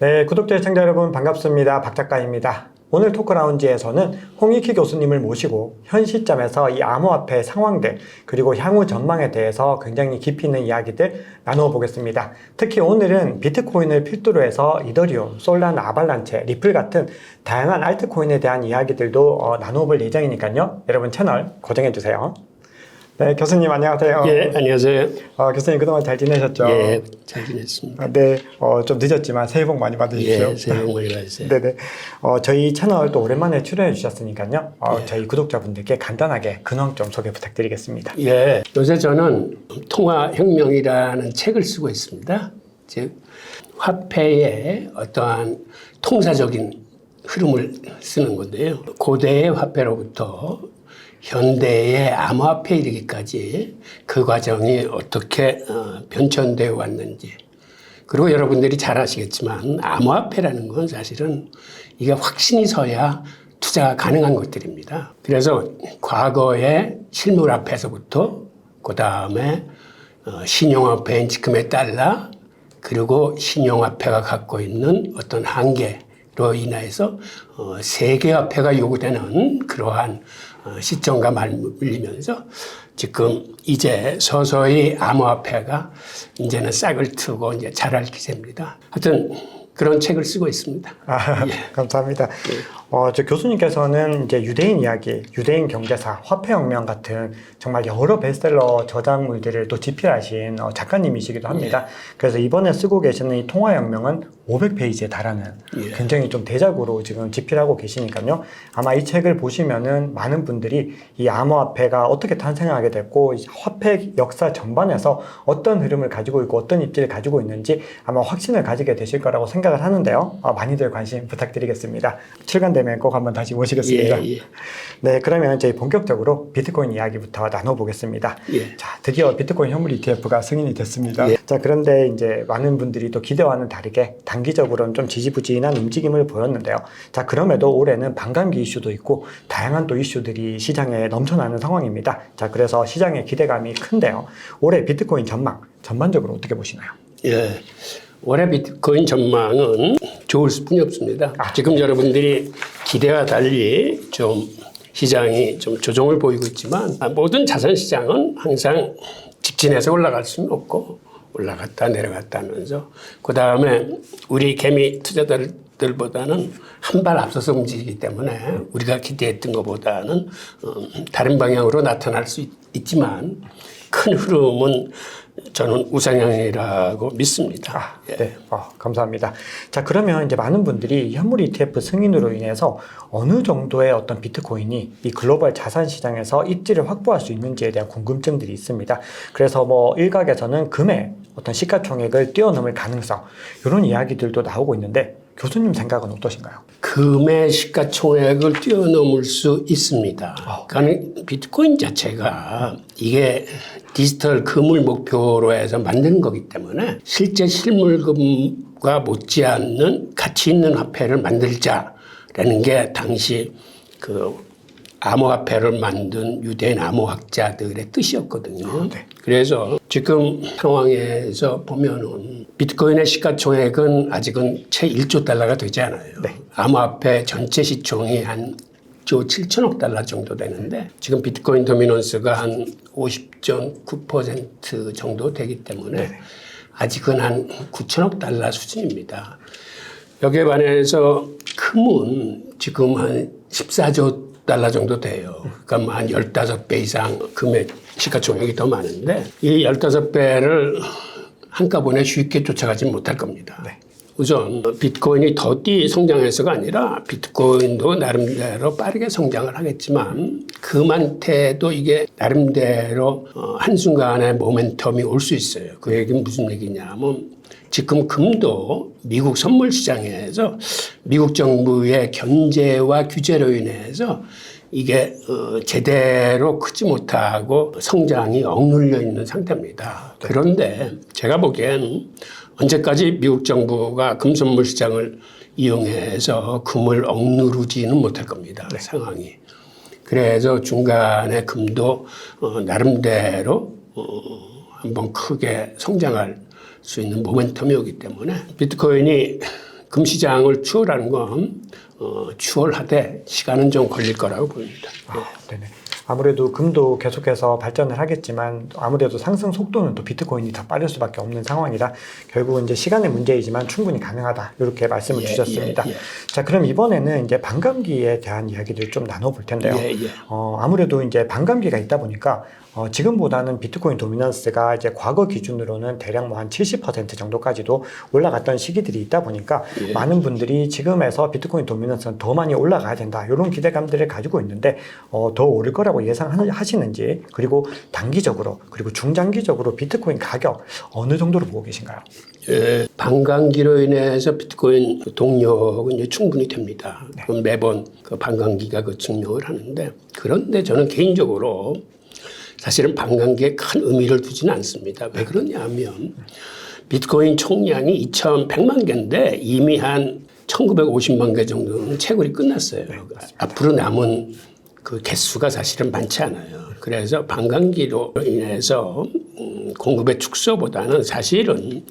네, 구독자 시청자 여러분 반갑습니다. 박 작가입니다. 오늘 토크라운지에서는 홍익희 교수님을 모시고 현 시점에서 이 암호화폐 상황들 그리고 향후 전망에 대해서 굉장히 깊이 있는 이야기들 나누어 보겠습니다. 특히 오늘은 비트코인을 필두로 해서 이더리움, 솔라나, 아발란체, 리플 같은 다양한 알트코인에 대한 이야기들도 나누어 볼 예정이니까요. 여러분 채널 고정해 주세요. 네, 교수님 안녕하세요. 예, 안녕하세요. 교수님 그동안 잘 지내셨죠? 예, 잘 지냈습니다. 네, 좀 늦었지만 새해 복 많이 받으십시오. 예, 새해 복 많이 받으세요. 네네. 저희 채널 또 오랜만에 출연해 주셨으니까요. 예. 저희 구독자분들께 간단하게 근황 좀 소개 부탁드리겠습니다. 예, 요새 저는 통화혁명이라는 책을 쓰고 있습니다. 즉, 화폐의 어떠한 통사적인 흐름을 쓰는 건데요. 고대의 화폐로부터 현대의 암호화폐에 이르기까지 그 과정이 어떻게 변천되어 왔는지, 그리고 여러분들이 잘 아시겠지만 암호화폐라는 건 사실은 이게 확신이 서야 투자가 가능한 것들입니다. 그래서 과거의 실물화폐에서부터 그 다음에 신용화폐인 지금의 달러, 그리고 신용화폐가 갖고 있는 어떤 한계로 인해서 세계화폐가 요구되는 그러한 시점과 맞물리면서 지금 이제 서서히 암호화폐가 이제는 싹을 트고 이제 자랄 기세입니다. 하여튼 그런 책을 쓰고 있습니다. 예. 감사합니다. 저 교수님께서는 이제 유대인 이야기, 유대인 경제사, 화폐혁명 같은 정말 여러 베스트셀러 저작물들을 또 집필하신 작가님이시기도 합니다. 예. 그래서 이번에 쓰고 계시는 이 통화혁명은 500페이지에 달하는 굉장히 좀 대작으로 지금 집필하고 계시니까요. 아마 이 책을 보시면은 많은 분들이 이 암호화폐가 어떻게 탄생하게 됐고, 화폐 역사 전반에서 어떤 흐름을 가지고 있고 어떤 입지를 가지고 있는지 아마 확신을 가지게 되실 거라고 생각을 하는데요. 많이들 관심 부탁드리겠습니다. 출간되면 꼭 한번 다시 모시겠습니다. 예, 예. 네, 그러면 저희 본격적으로 비트코인 이야기부터 나눠보겠습니다. 예. 자, 드디어 비트코인 현물 ETF가 승인이 됐습니다. 예. 자, 그런데 이제 많은 분들이 또 기대와는 다르게 단기적으로는 좀 지지부진한 움직임을 보였는데요. 자, 그럼에도 올해는 반감기 이슈도 있고 다양한 또 이슈들이 시장에 넘쳐나는 상황입니다. 자, 그래서 시장의 기대감이 큰데요. 올해 비트코인 전반적으로 어떻게 보시나요? 예. 올해 비트코인 전망은 좋을 수뿐이 없습니다. 지금 여러분들이 기대와 달리 좀 시장이 좀 조정을 보이고 있지만 모든 자산 시장은 항상 직진해서 올라갈 수는 없고 올라갔다 내려갔다 하면서 그 다음에 우리 개미 투자자들보다는 한 발 앞서서 움직이기 때문에 우리가 기대했던 것보다는 다른 방향으로 나타날 수 있지만 큰 흐름은 저는 우상향이라고 믿습니다. 네, 감사합니다. 자, 그러면 이제 많은 분들이 현물 ETF 승인으로 인해서 어느 정도의 어떤 비트코인이 이 글로벌 자산 시장에서 입지를 확보할 수 있는지에 대한 궁금증들이 있습니다. 그래서 뭐 일각에서는 금의 어떤 시가총액을 뛰어넘을 가능성, 이런 이야기들도 나오고 있는데 교수님 생각은 어떠신가요? 금의 시가총액을 뛰어넘을 수 있습니다. 그러니까 비트코인 자체가 이게 디지털 금을 목표로 해서 만든 거기 때문에 실제 실물금과 못지않는 가치 있는 화폐를 만들자라는 게 당시 그 암호화폐를 만든 유대인 암호학자들의 뜻이었거든요. 네. 그래서 지금 상황에서 보면은 비트코인의 시가총액은 아직은 채 1조 달러가 되지 않아요. 네. 암호화폐 전체 시총이 한 1조 7천억 달러 정도 되는데 지금 비트코인 도미넌스가 한 50.9% 정도 되기 때문에 아직은 한 9천억 달러 수준입니다. 여기에 반해서 금은 지금 한 14조 달러 정도 돼요. 그러니까 한 15배 이상 금의 시가총액이 더 많은데 이 15배를 한꺼번에 쉽게 쫓아가지 못할 겁니다. 네. 우선 비트코인이 더디 성장해서가 아니라 비트코인도 나름대로 빠르게 성장을 하겠지만 금한테도 이게 나름대로 한순간에 모멘텀이 올 수 있어요. 그 얘기는 무슨 얘기냐면 지금 금도 미국 선물 시장에서 미국 정부의 견제와 규제로 인해서 이게 제대로 크지 못하고 성장이 억눌려 있는 상태입니다. 그런데 제가 보기엔 언제까지 미국 정부가 금 선물 시장을 이용해서 금을 억누르지는 못할 겁니다. 상황이. 그래서 중간에 금도 나름대로 한번 크게 성장할 수 있는 모멘텀이 오기 때문에 비트코인이 금시장을 추월하는 건 추월하되 시간은 좀 걸릴 거라고 봅니다. 네네. 아무래도 금도 계속해서 발전을 하겠지만 아무래도 상승 속도는 또 비트코인이 더 빠를 수밖에 없는 상황이라 결국은 이제 시간의 문제이지만 충분히 가능하다 이렇게 말씀을 주셨습니다. 자, 그럼 이번에는 이제 반감기에 대한 이야기를 좀 나눠볼 텐데요. 아무래도 이제 반감기가 있다 보니까 지금보다는 비트코인 도미넌스가 이제 과거 기준으로는 대략 뭐 한 70% 정도까지도 올라갔던 시기들이 있다 보니까 많은 분들이 지금에서 비트코인 도미넌스는 더 많이 올라가야 된다 이런 기대감들을 가지고 있는데 더 오를 거라고 예상하시는지, 그리고 단기적으로 그리고 중장기적으로 비트코인 가격 어느 정도로 보고 계신가요? 반감기로 인해서 비트코인 동력은 이제 충분히 됩니다. 그럼 매번 그 반감기가 그 증명을 하는데, 그런데 저는 개인적으로 사실은 반감기에 큰 의미를 두지는 않습니다. 왜 그러냐면 비트코인 총량이 2,100만 개인데 이미 한 1,950만 개 정도는 채굴이 끝났어요. 앞으로 남은 그 개수가 사실은 많지 않아요. 그래서 반감기로 인해서 공급의 축소보다는 사실은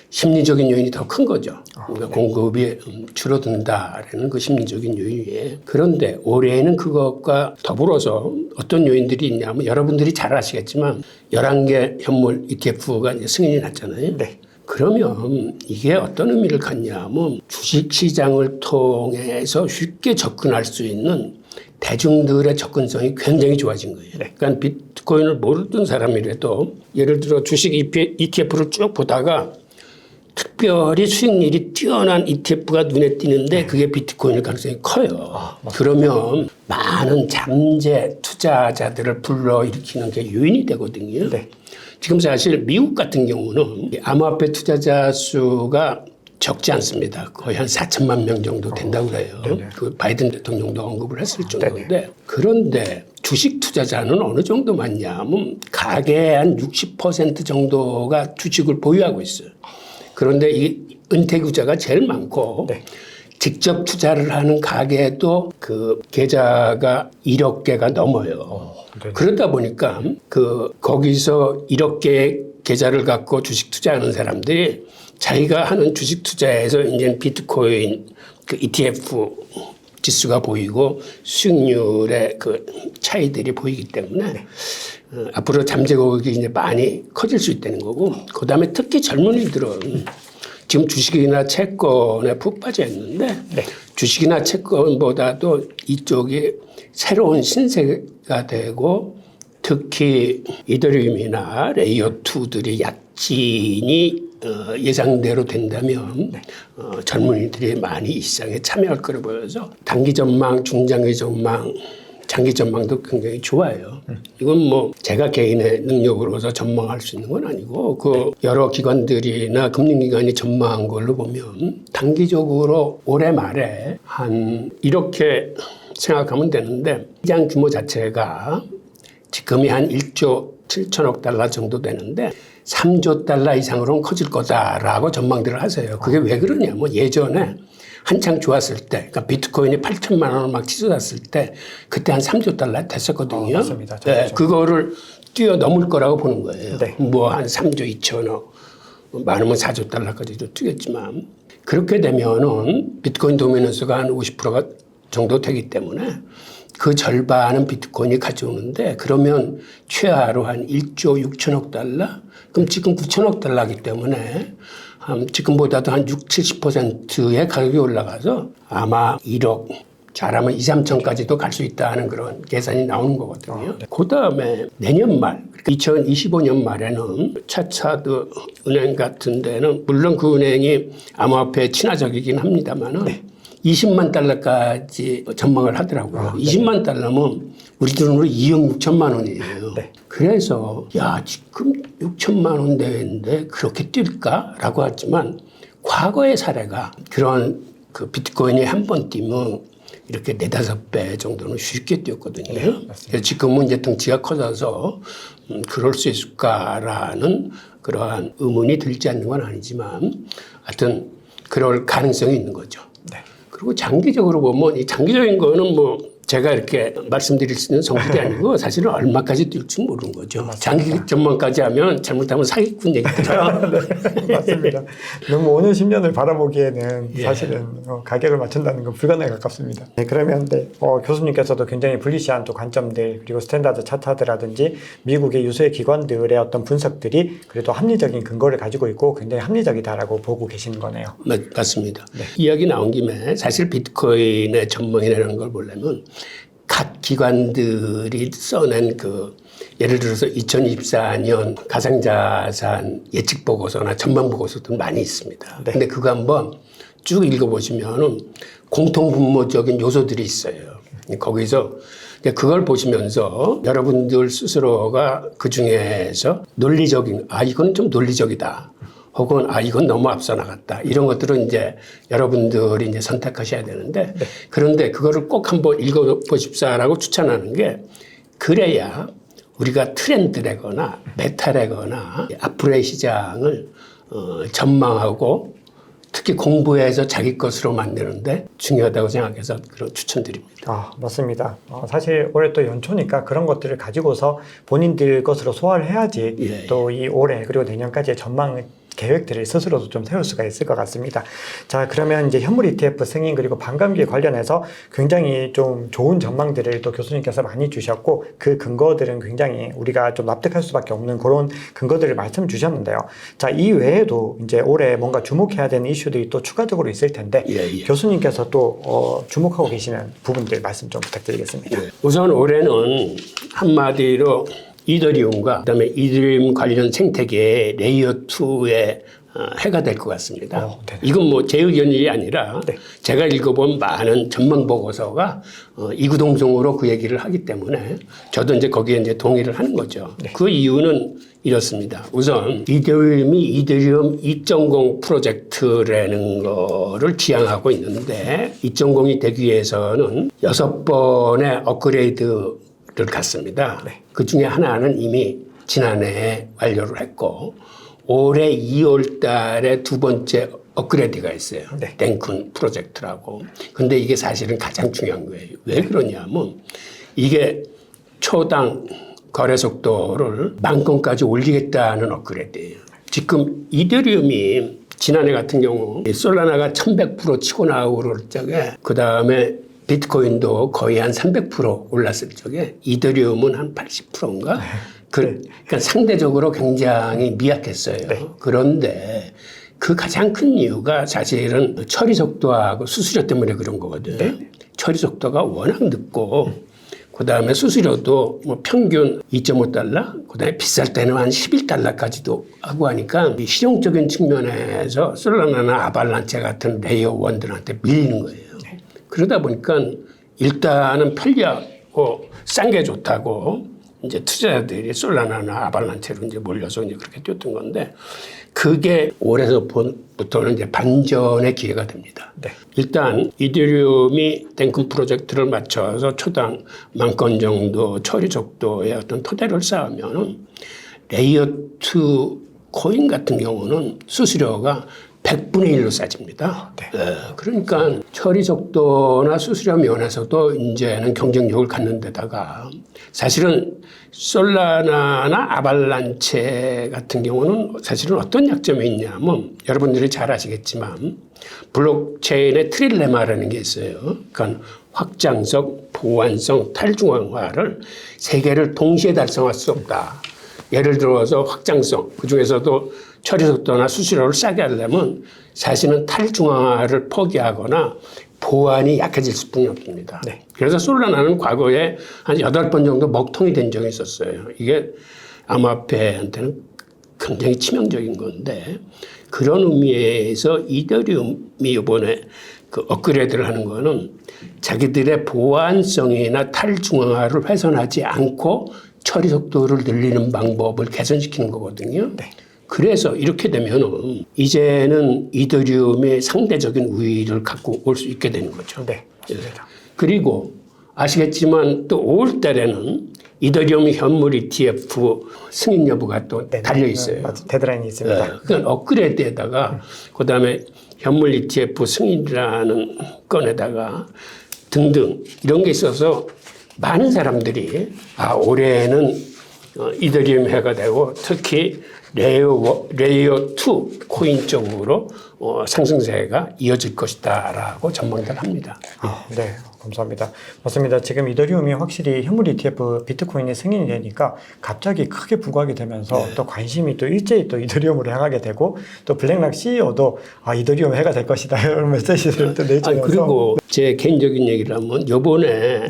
심리적인 요인이 더 큰 거죠. 그러니까 공급이 줄어든다라는 그 심리적인 요인이에요. 그런데 올해에는 그것과 더불어서 어떤 요인들이 있냐면, 여러분들이 잘 아시겠지만 11개 현물 ETF가 이제 승인이 났잖아요. 네. 그러면 이게 어떤 의미를 갖냐면 주식시장을 통해서 쉽게 접근할 수 있는 대중들의 접근성이 굉장히 좋아진 거예요. 그러니까 비트코인을 모르던 사람이라도 예를 들어 주식 ETF를 쭉 보다가 특별히 수익률이 뛰어난 ETF가 눈에 띄는데 그게 비트코인일 가능성이 커요. 그러면 많은 잠재 투자자들을 불러일으키는 게 요인이 되거든요. 지금 사실 미국 같은 경우는 암호화폐 투자자 수가 적지 않습니다. 거의 한 4천만 명 정도 된다고 그래요. 그 바이든 대통령도 언급을 했을 정도인데, 그런데 주식 투자자는 어느 정도 많냐면 가계의 한 60% 정도가 주식을 보유하고 있어요. 그런데 이 은퇴구자가 제일 많고 직접 투자를 하는 가계도 그 계좌가 1억 개가 넘어요. 그러다 보니까 거기서 1억 개의 계좌를 갖고 주식 투자하는 사람들이 자기가 하는 주식 투자에서 이제 비트코인 그 ETF 지수가 보이고 수익률의 그 차이들이 보이기 때문에 앞으로 잠재 고객이 이제 많이 커질 수 있다는 거고, 그 다음에 특히 젊은이들은 지금 주식이나 채권에 푹 빠져 있는데 주식이나 채권보다도 이쪽이 새로운 신세가 되고, 특히 이더리움이나 레이어2들이 약진이 예상대로 된다면 젊은이들이 많이 이 시장에 참여할 거로 보여서 단기 전망, 중장기 전망, 장기 전망도 굉장히 좋아요. 이건 뭐 제가 개인의 능력으로서 전망할 수 있는 건 아니고 그 여러 기관들이나 금융기관이 전망한 걸로 보면 단기적으로 올해 말에 한 이렇게 생각하면 되는데, 시장 규모 자체가 지금이 한 1조 7천억 달러 정도 되는데 3조 달러 이상으로는 커질 거다라고 전망들을 하세요. 그게 왜 그러냐면 예전에 한창 좋았을 때, 그러니까 비트코인이 8천만 원을 막 치솟았을 때 그때 한 3조 달러 됐었거든요. 맞습니다. 그거를 뛰어넘을 거라고 보는 거예요. 뭐 한 3조 2천억, 많으면 4조 달러까지도 뛰겠지만, 그렇게 되면은 비트코인 도미넌스가 한 50%가 정도 되기 때문에 그 절반은 비트코인이 가져오는데, 그러면 최하로 한 1조 6천억 달러? 그럼 지금 9천억 달러이기 때문에 지금보다도 한 60-70%의 가격이 올라가서 아마 1억, 잘하면 2, 3천까지도 갈 수 있다는 그런 계산이 나오는 거거든요. 그 다음에 내년 말, 2025년 말에는 차차드 은행 같은 데는 물론 그 은행이 암호화폐 친화적이긴 합니다만은 20만 달러까지 전망을 하더라고요. 20만 달러면 우리 돈으로 2억 6천만 원이에요. 그래서 지금 6천만 원 대회인데 그렇게 뛸까라고 했지만, 과거의 사례가 그런 그 비트코인이 한 번 뛰면 이렇게 4-5배 정도는 쉽게 뛰었거든요. 그래서 지금은 이제 덩치가 커져서 그럴 수 있을까라는 그러한 의문이 들지 않는 건 아니지만, 하여튼 그럴 가능성이 있는 거죠. 그리고 장기적으로 보면 이 장기적인 거는 뭐 제가 이렇게 말씀드릴 수 있는 성질이 아니고 사실은 얼마까지 뛸지 모르는 거죠. 장기 전망까지 하면 잘못하면 사기꾼 얘기 들어요. 맞습니다. 너무 5년, 10년을 바라보기에는 예. 사실은 가격을 맞춘다는 건 불가능에 가깝습니다. 네, 그러면 교수님께서도 굉장히 불리시한 또 관점들 그리고 스탠다드 차트라든지 미국의 유수의 기관들의 어떤 분석들이 그래도 합리적인 근거를 가지고 있고 굉장히 합리적이다라고 보고 계시는 거네요. 맞습니다. 이야기 나온 김에 사실 비트코인의 전망이라는 걸 보려면 각 기관들이 써낸 예를 들어서 2024년 가상자산 예측 보고서나 전망 보고서도 많이 있습니다. 네. 근데 그거 한번 쭉 읽어보시면은 공통분모적인 요소들이 있어요. 거기서 그걸 보시면서 여러분들 스스로가 그 중에서 논리적인, 이거는 좀 논리적이다. 혹은 이건 너무 앞서 나갔다. 이런 것들은 이제 여러분들이 이제 선택하셔야 되는데 그런데 그거를 꼭 한번 읽어보십사라고 추천하는 게 그래야 우리가 트렌드래거나 메타래거나 앞으로의 시장을 전망하고 특히 공부해서 자기 것으로 만드는데 중요하다고 생각해서 그런 추천드립니다. 맞습니다. 사실 올해 또 연초니까 그런 것들을 가지고서 본인들 것으로 소화를 해야지 예. 또 이 올해 그리고 내년까지의 전망을 계획들을 스스로도 좀 세울 수가 있을 것 같습니다. 자, 그러면 이제 현물 ETF 승인 그리고 반감기 관련해서 굉장히 좀 좋은 전망들을 또 교수님께서 많이 주셨고 그 근거들은 굉장히 우리가 좀 납득할 수밖에 없는 그런 근거들을 말씀 주셨는데요. 자, 이 외에도 이제 올해 뭔가 주목해야 되는 이슈들이 또 추가적으로 있을 텐데 교수님께서 또 주목하고 계시는 부분들 말씀 좀 부탁드리겠습니다. 우선 올해는 한마디로 이더리움과 그다음에 이더리움 관련 생태계의 레이어 2의 해가 될 것 같습니다. 이건 뭐 제 의견이 아니라 제가 읽어본 많은 전망 보고서가 이구동성으로 그 얘기를 하기 때문에 저도 이제 거기에 이제 동의를 하는 거죠. 그 이유는 이렇습니다. 우선 이더리움이 이더리움 2.0 프로젝트라는 거를 지향하고 있는데 2.0이 되기 위해서는 6번의 업그레이드를 갔습니다. 그 중에 하나는 이미 지난해에 완료를 했고 올해 2월 달에 두 번째 업그레이드가 있어요. 땡쿤 프로젝트라고. 근데 이게 사실은 가장 중요한 거예요. 왜 그러냐면 이게 초당 거래 속도를 10,000건까지 올리겠다는 업그레이드예요. 지금 이더리움이 지난해 같은 경우 솔라나가 1100% 치고 나오고 그럴 적에 그 다음에 비트코인도 거의 한 300% 올랐을 적에 이더리움은 한 80%인가? 그러니까 상대적으로 굉장히 미약했어요. 그런데 그 가장 큰 이유가 사실은 처리 속도하고 수수료 때문에 그런 거거든요. 처리 속도가 워낙 늦고 그 다음에 수수료도 뭐 평균 2.5달러, 그 다음에 비쌀 때는 한 11달러까지도 하고 하니까 이 실용적인 측면에서 솔라나나 아발란체 같은 레이어 1들한테 밀리는 거예요. 그러다 보니까 일단은 편리하고 싼 게 좋다고 이제 투자자들이 솔라나나 아발란체로 이제 몰려서 이제 그렇게 뛰었던 건데 그게 올해서부터는 이제 반전의 기회가 됩니다. 일단 이더리움이 땡큰 프로젝트를 맞춰서 초당 10,000건 정도 처리 속도의 어떤 토대를 쌓으면은 레이어 2 코인 같은 경우는 수수료가 100분의 1로 싸집니다. 그러니까 처리 속도나 수수료 면에서도 이제는 경쟁력을 갖는 데다가 사실은 솔라나나 아발란체 같은 경우는 사실은 어떤 약점이 있냐면 여러분들이 잘 아시겠지만 블록체인의 트릴레마라는 게 있어요. 그러니까 확장성, 보완성, 탈중앙화를 세 개를 동시에 달성할 수 없다. 예를 들어서 확장성, 그중에서도 처리 속도나 수수료를 싸게 하려면 사실은 탈중앙화를 포기하거나 보안이 약해질 수뿐이 없습니다. 그래서 솔라나는 과거에 한 8번 정도 먹통이 된 적이 있었어요. 이게 암호화폐한테는 굉장히 치명적인 건데 그런 의미에서 이더리움이 이번에 그 업그레이드를 하는 거는 자기들의 보안성이나 탈중앙화를 훼손하지 않고 처리 속도를 늘리는 방법을 개선시키는 거거든요. 그래서 이렇게 되면 이제는 이더리움의 상대적인 우위를 갖고 올 수 있게 되는 거죠. 그리고 아시겠지만 또 5월 달에는 이더리움 현물 ETF 승인 여부가 또 달려 있어요. 데드라인이 있습니다. 그건 업그레이드에다가 그다음에 현물 ETF 승인이라는 건에다가 등등 이런 게 있어서 많은 사람들이 올해는 이더리움 해가 되고 특히 레이어 2 코인 쪽으로 상승세가 이어질 것이다라고 전망들 합니다. 네, 감사합니다. 맞습니다. 지금 이더리움이 확실히 현물 ETF 비트코인이 승인이 되니까 갑자기 크게 부각이 되면서 또 관심이 또 일제히 또 이더리움으로 향하게 되고 또 블랙락 CEO도 이더리움 해가 될 것이다 이런 메시지를 또 내주면서 그리고 제 개인적인 얘기를 하면 요번에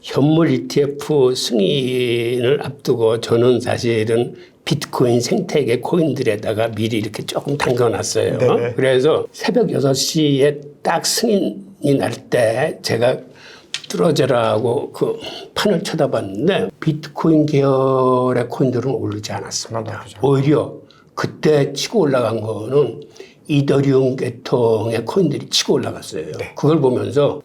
현물 ETF 승인을 앞두고 저는 사실은 비트코인 생태계 코인들에다가 미리 이렇게 조금 담가놨어요. 네네. 그래서 새벽 6시에 딱 승인이 날 때 제가 뚫어져라고 그 판을 쳐다봤는데 비트코인 계열의 코인들은 오르지 않았습니다. 오히려 그때 치고 올라간 거는 이더리움 계통의 코인들이 치고 올라갔어요. 그걸 보면서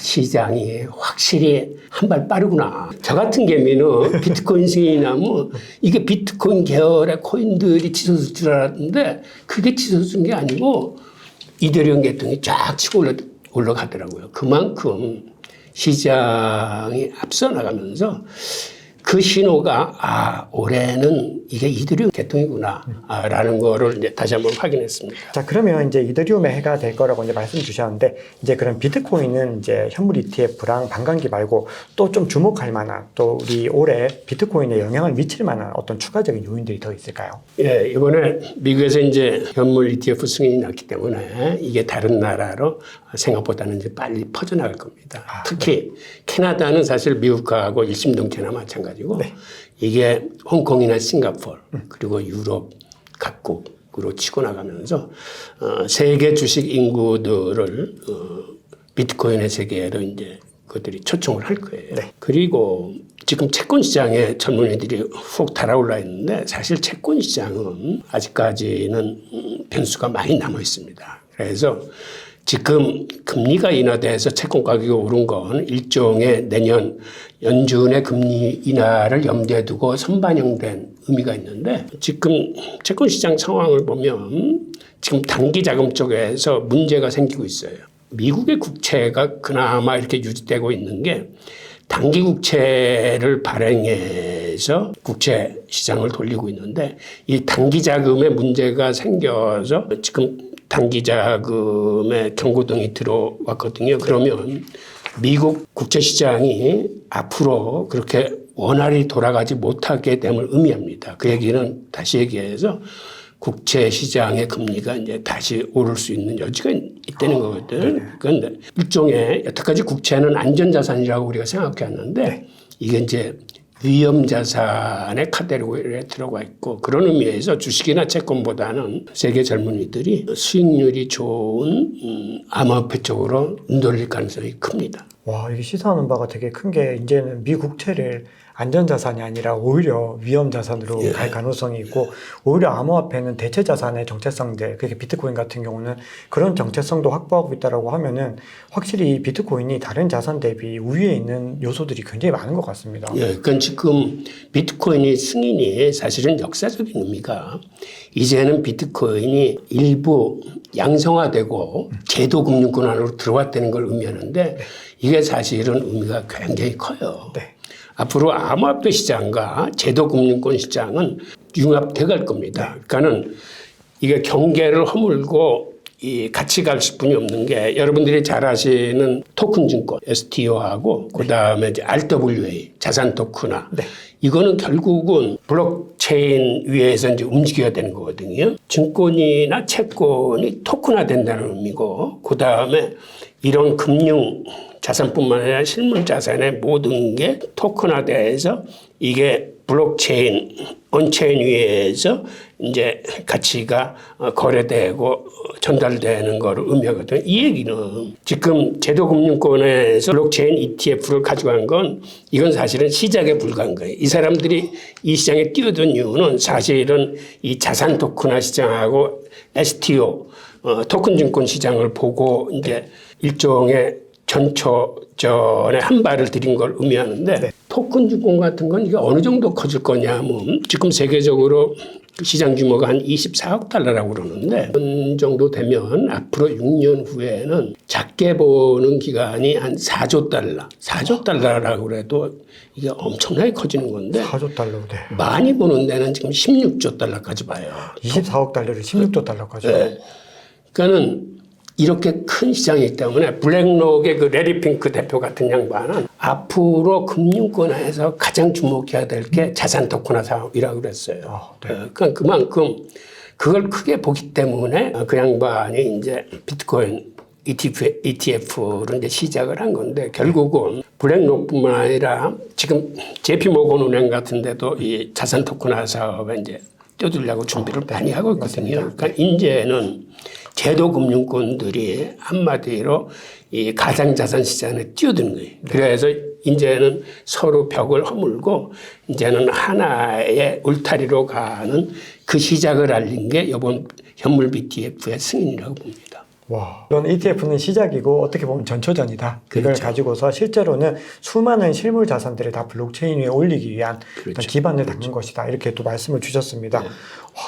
시장이 확실히 한 발 빠르구나. 저 같은 개미는 비트코인 승인이 나면 이게 비트코인 계열의 코인들이 치솟을 줄 알았는데 그게 치솟은 게 아니고 이더리움 계통이 쫙 치고 올라가더라고요. 그만큼 시장이 앞서 나가면서 그 신호가 올해는 이게 이더리움 계통이구나 라는 거를 이제 다시 한번 확인했습니다. 자, 그러면 이제 이더리움의 해가 될 거라고 이제 말씀 주셨는데 이제 그럼 비트코인은 이제 현물 ETF랑 반감기 말고 또 좀 주목할 만한 또 우리 올해 비트코인에 영향을 미칠 만한 어떤 추가적인 요인들이 더 있을까요? 예, 이번에 미국에서 이제 현물 ETF 승인이 났기 때문에 이게 다른 나라로 생각보다는 이제 빨리 퍼져나갈 겁니다. 특히 캐나다는 사실 미국하고 일심동체나 마찬가지고 이게 홍콩이나 싱가포르 그리고 유럽 각국으로 치고 나가면서 세계 주식 인구들을 비트코인의 세계로 이제 그들이 초청을 할 거예요. 그리고 지금 채권 시장에 젊은이들이 훅 달아올라 있는데 사실 채권 시장은 아직까지는 변수가 많이 남아 있습니다. 그래서 지금 금리가 인하돼서 채권 가격이 오른 건 일종의 내년 연준의 금리 인하를 염두에 두고 선반영된 의미가 있는데 지금 채권 시장 상황을 보면 지금 단기 자금 쪽에서 문제가 생기고 있어요. 미국의 국채가 그나마 이렇게 유지되고 있는 게 단기 국채를 발행해서 국채 시장을 돌리고 있는데 이 단기 자금에 문제가 생겨서 지금 단기 자금에 경고등이 들어왔거든요. 그러면 미국 국채 시장이 앞으로 그렇게 원활히 돌아가지 못하게 됨을 의미합니다. 그 얘기는 다시 얘기해서 국채 시장의 금리가 이제 다시 오를 수 있는 여지가 있다는 거거든. 그런데 일종의 여태까지 국채는 안전자산이라고 우리가 생각해왔는데 이게 이제 위험자산의 카테고리에 들어가 있고 그런 의미에서 주식이나 채권보다는 세계 젊은이들이 수익률이 좋은 암호화폐 쪽으로 돌릴 가능성이 큽니다. 와, 이게 시사하는 바가 되게 큰 게 이제는 미국채를 안전자산이 아니라 오히려 위험자산으로 갈 가능성이 있고 오히려 암호화폐는 대체자산의 정체성들, 그게 비트코인 같은 경우는 그런 정체성도 확보하고 있다라고 하면은 확실히 이 비트코인이 다른 자산 대비 우위에 있는 요소들이 굉장히 많은 것 같습니다. 그러니까 지금 비트코인의 승인이 사실은 역사적인 의미가 이제는 비트코인이 일부 양성화되고 제도금융권 안으로 들어왔다는 걸 의미하는데 이게 사실은 의미가 굉장히 커요. 앞으로 암호화폐 시장과 제도금융권 시장은 융합돼 갈 겁니다. 그러니까는 이게 경계를 허물고 같이 갈 수뿐이 없는 게 여러분들이 잘 아시는 토큰 증권 STO하고 그다음에 이제 RWA 자산 토큰화 이거는 결국은 블록체인 위에서 이제 움직여야 되는 거거든요. 증권이나 채권이 토큰화 된다는 의미고 그다음에 이런 금융 자산뿐만 아니라 실물 자산의 모든 게 토큰화돼서 이게 블록체인, 온체인 위에서 이제 가치가 거래되고 전달되는 걸 의미하거든요. 이 얘기는 지금 제도금융권에서 블록체인 ETF를 가져간 건 이건 사실은 시작에 불과한 거예요. 이 사람들이 이 시장에 뛰어든 이유는 사실은 이 자산 토큰화 시장하고 STO, 토큰 증권 시장을 보고 이제 일종의 전초전에 한 발을 들인 걸 의미하는데 토큰 증권 같은 건 이게 어느 정도 커질 거냐 하면 지금 세계적으로 시장 규모가 한 24억 달러라고 그러는데 그 정도 되면 앞으로 6년 후에는 작게 보는 기간이 한 4조 달러. 4조 달러라고 그래도 이게 엄청나게 커지는 건데 4조 달러. 네. 많이 보는 데는 지금 16조 달러까지 봐요. 24억 달러를 16조 달러까지. 네. 그러니까는 이렇게 큰 시장이기 때문에 블랙록의 그 레리 핑크 대표 같은 양반은 앞으로 금융권에서 가장 주목해야 될 게 자산 토큰화 사업이라고 그랬어요. 네. 그러니까 그만큼 그걸 크게 보기 때문에 그 양반이 이제 비트코인 ETF를 이제 시작을 한 건데 결국은 블랙록뿐만 아니라 지금 JP 모건 은행 같은 데도 이 자산 토큰화 사업에 이제 뛰어들려고 준비를 많이 하고 있거든요. 그러니까 이제는 제도 금융권들이 한마디로 이 가상자산 시장에 뛰어드는 거예요. 그래서 이제는 서로 벽을 허물고 이제는 하나의 울타리로 가는 그 시작을 알린 게 이번 현물 BTF의 승인이라고 봅니다. 와, 이건 ETF는 시작이고 어떻게 보면 전초전이다. 그걸 그렇죠. 가지고서 실제로는 수많은 실물 자산들을 다 블록체인 위에 올리기 위한 그렇죠. 어떤 기반을 닦는 것이다. 이렇게 또 말씀을 주셨습니다. 와,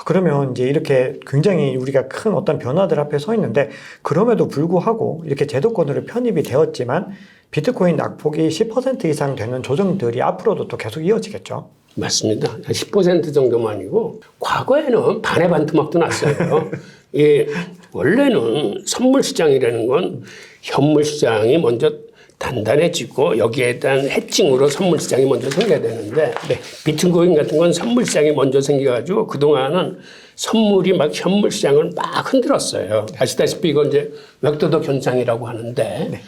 그러면 이제 이렇게 굉장히 우리가 큰 어떤 변화들 앞에 서 있는데 그럼에도 불구하고 이렇게 제도권으로 편입이 되었지만 비트코인 낙폭이 10% 이상 되는 조정들이 앞으로도 또 계속 이어지겠죠. 맞습니다. 한 10% 정도만 아니고 과거에는 반의 반토막도 났어요. 예, 원래는 선물 시장이라는 건 현물 시장이 먼저 단단해지고 여기에 대한 해칭으로 선물 시장이 먼저 생겨야 되는데 비트코인 같은 건 선물 시장이 먼저 생겨가지고 그동안은 선물이 막 현물 시장을 막 흔들었어요. 아시다시피 이건 이제 웩도덕 현상이라고 하는데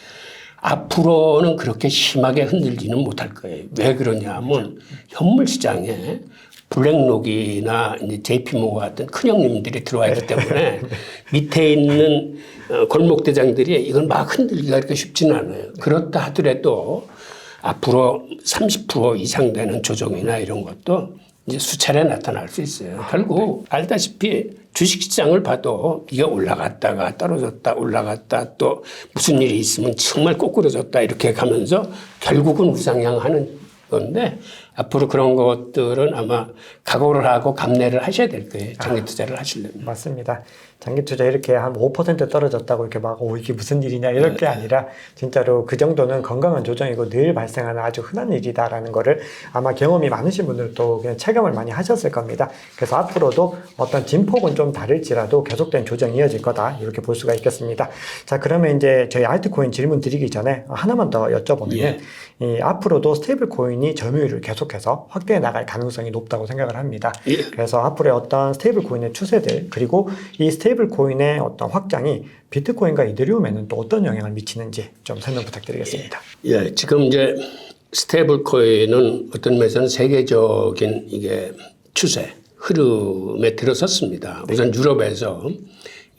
앞으로는 그렇게 심하게 흔들지는 못할 거예요. 왜 그러냐면 현물 시장에 블랙록이나 이제 JP모건 같은 큰 형님들이 들어와 있기 때문에 밑에 있는 골목 대장들이 이걸 막 흔들기가 그렇게 쉽지는 않아요. 그렇다 하더라도 앞으로 30% 이상 되는 조정이나 이런 것도 이제 수차례 나타날 수 있어요. 결국 알다시피 주식시장을 봐도 이게 올라갔다가 떨어졌다 올라갔다 또 무슨 일이 있으면 정말 꼬꾸러졌다 이렇게 가면서 결국은 우상향하는 건데 앞으로 그런 것들은 아마 각오를 하고 감내를 하셔야 될 거예요. 장기 투자를 하시려면. 맞습니다. 장기 투자 이렇게 한 5% 떨어졌다고 이렇게 막, 이게 무슨 일이냐, 이럴 게 아니라, 진짜로 그 정도는 건강한 조정이고 늘 발생하는 아주 흔한 일이다라는 거를 아마 경험이 많으신 분들도 그냥 체감을 많이 하셨을 겁니다. 그래서 앞으로도 어떤 진폭은 좀 다를지라도 계속된 조정이 이어질 거다. 이렇게 볼 수가 있겠습니다. 자, 그러면 이제 저희 알트코인 질문 드리기 전에 하나만 더 여쭤보면, 이 앞으로도 스테이블 코인이 점유율을 계속해서 확대해 나갈 가능성이 높다고 생각을 합니다. 그래서 앞으로의 어떤 스테이블 코인의 추세들, 그리고 이 스테이블 코인의 어떤 확장이 비트코인과 이더리움에는 또 어떤 영향을 미치는지 좀 설명 부탁드리겠습니다. 예, 지금 이제 스테이블 코인은 어떤 면에서는 세계적인 이게 추세, 흐름에 들어섰습니다. 우선 유럽에서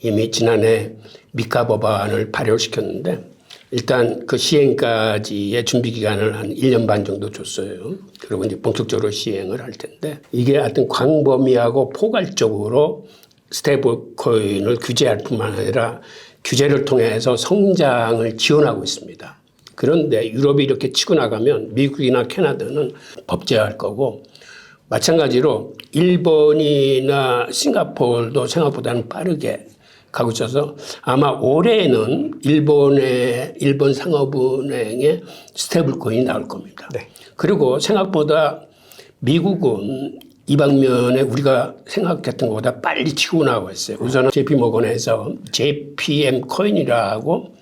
이미 지난해 미카 법안을 발효시켰는데 일단 그 시행까지의 준비 기간을 한 1년 반 정도 줬어요. 그리고 이제 본격적으로 시행을 할 텐데 이게 하여튼 광범위하고 포괄적으로 스테이블 코인을 규제할 뿐만 아니라 규제를 통해서 성장을 지원하고 있습니다. 그런데 유럽이 이렇게 치고 나가면 미국이나 캐나다는 법제화할 거고 마찬가지로 일본이나 싱가포르도 생각보다는 빠르게 가고 있어서 아마 올해에는 일본 상업은행의 스테이블 코인이 나올 겁니다. 네. 그리고 생각보다 미국은 이 방면에 우리가 생각했던 것보다 빨리 치고 나가고 있어요. 우선은 JP모건에서 JPM 코인이라고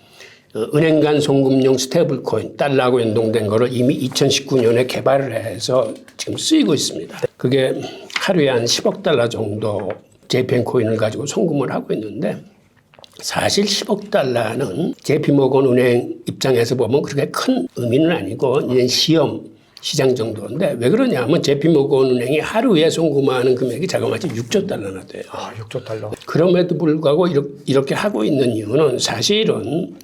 은행 간 송금용 스테이블 코인, 달러하고 연동된 거를 이미 2019년에 개발을 해서 지금 쓰이고 있습니다. 그게 하루에 한 10억 달러 정도 JPM 코인을 가지고 송금을 하고 있는데 사실 10억 달러는 JP모건 은행 입장에서 보면 그렇게 큰 의미는 아니고 이제 시험 시장 정도인데 왜 그러냐면 JP모건 은행이 하루에 송금하는 금액이 자그마치 6조 달러나 돼요. 6조 달러. 그럼에도 불구하고 이렇게 하고 있는 이유는 사실은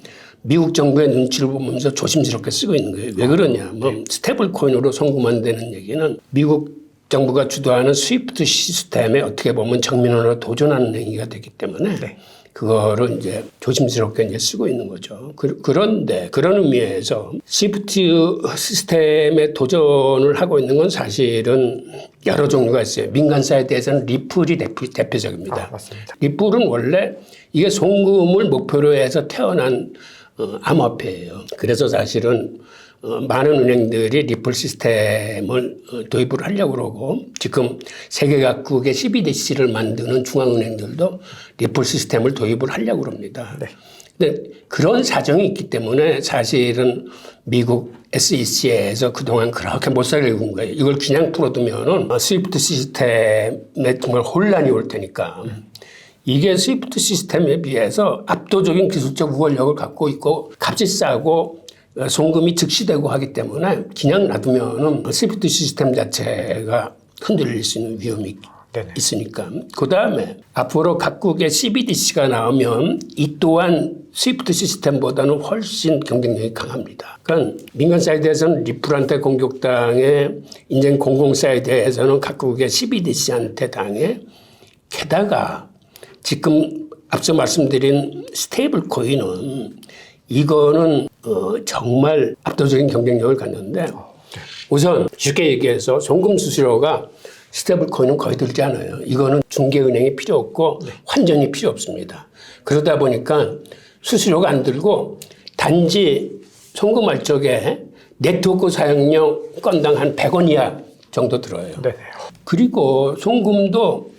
미국 정부의 눈치를 보면서 조심스럽게 쓰고 있는 거예요. 왜 그러냐면 스테이블 코인으로 송금한다는 얘기는 미국 정부가 주도하는 스위프트 시스템에 어떻게 보면 정면으로 도전하는 행위가 되기 때문에 그거를 이제 조심스럽게 이제 쓰고 있는 거죠. 그런데 그런 의미에서 시프트 시스템에 도전을 하고 있는 건 사실은 여러 종류가 있어요. 민간 사이트에서는 리플이 대표적입니다. 맞습니다. 리플은 원래 이게 송금을 목표로 해서 태어난 암호화폐예요. 그래서 사실은 많은 은행들이 리플 시스템을 도입을 하려고 그러고 지금 세계 각국의 CBDC를 만드는 중앙은행들도 리플 시스템을 도입을 하려고 합니다. 네. 근데 그런 사정이 있기 때문에 사실은 미국 SEC에서 그동안 그렇게 못 살게 군 거예요. 이걸 그냥 풀어두면은 스위프트 시스템에 정말 혼란이 올 테니까. 이게 스위프트 시스템에 비해서 압도적인 기술적 우월력을 갖고 있고 값이 싸고 송금이 즉시되고 하기 때문에 그냥 놔두면은 스위프트 시스템 자체가 흔들릴 수 있는 위험이 네네. 있으니까. 그 다음에 앞으로 각국의 CBDC가 나오면 이 또한 스위프트 시스템보다는 훨씬 경쟁력이 강합니다. 그러니까 민간 사이드에서는 리플한테 공격당해, 인증 공공 사이드에서는 각국의 CBDC한테 당해. 게다가 지금 앞서 말씀드린 스테이블 코인은 이거는 정말 압도적인 경쟁력을 갖는데 우선 쉽게 얘기해서 송금 수수료가 스테이블 코인은 거의 들지 않아요. 이거는 중개은행이 필요 없고 환전이 필요 없습니다. 그러다 보니까 수수료가 안 들고 단지 송금할 적에 네트워크 사용료 건당 한 100원 이하 정도 들어요. 네네. 그리고 송금도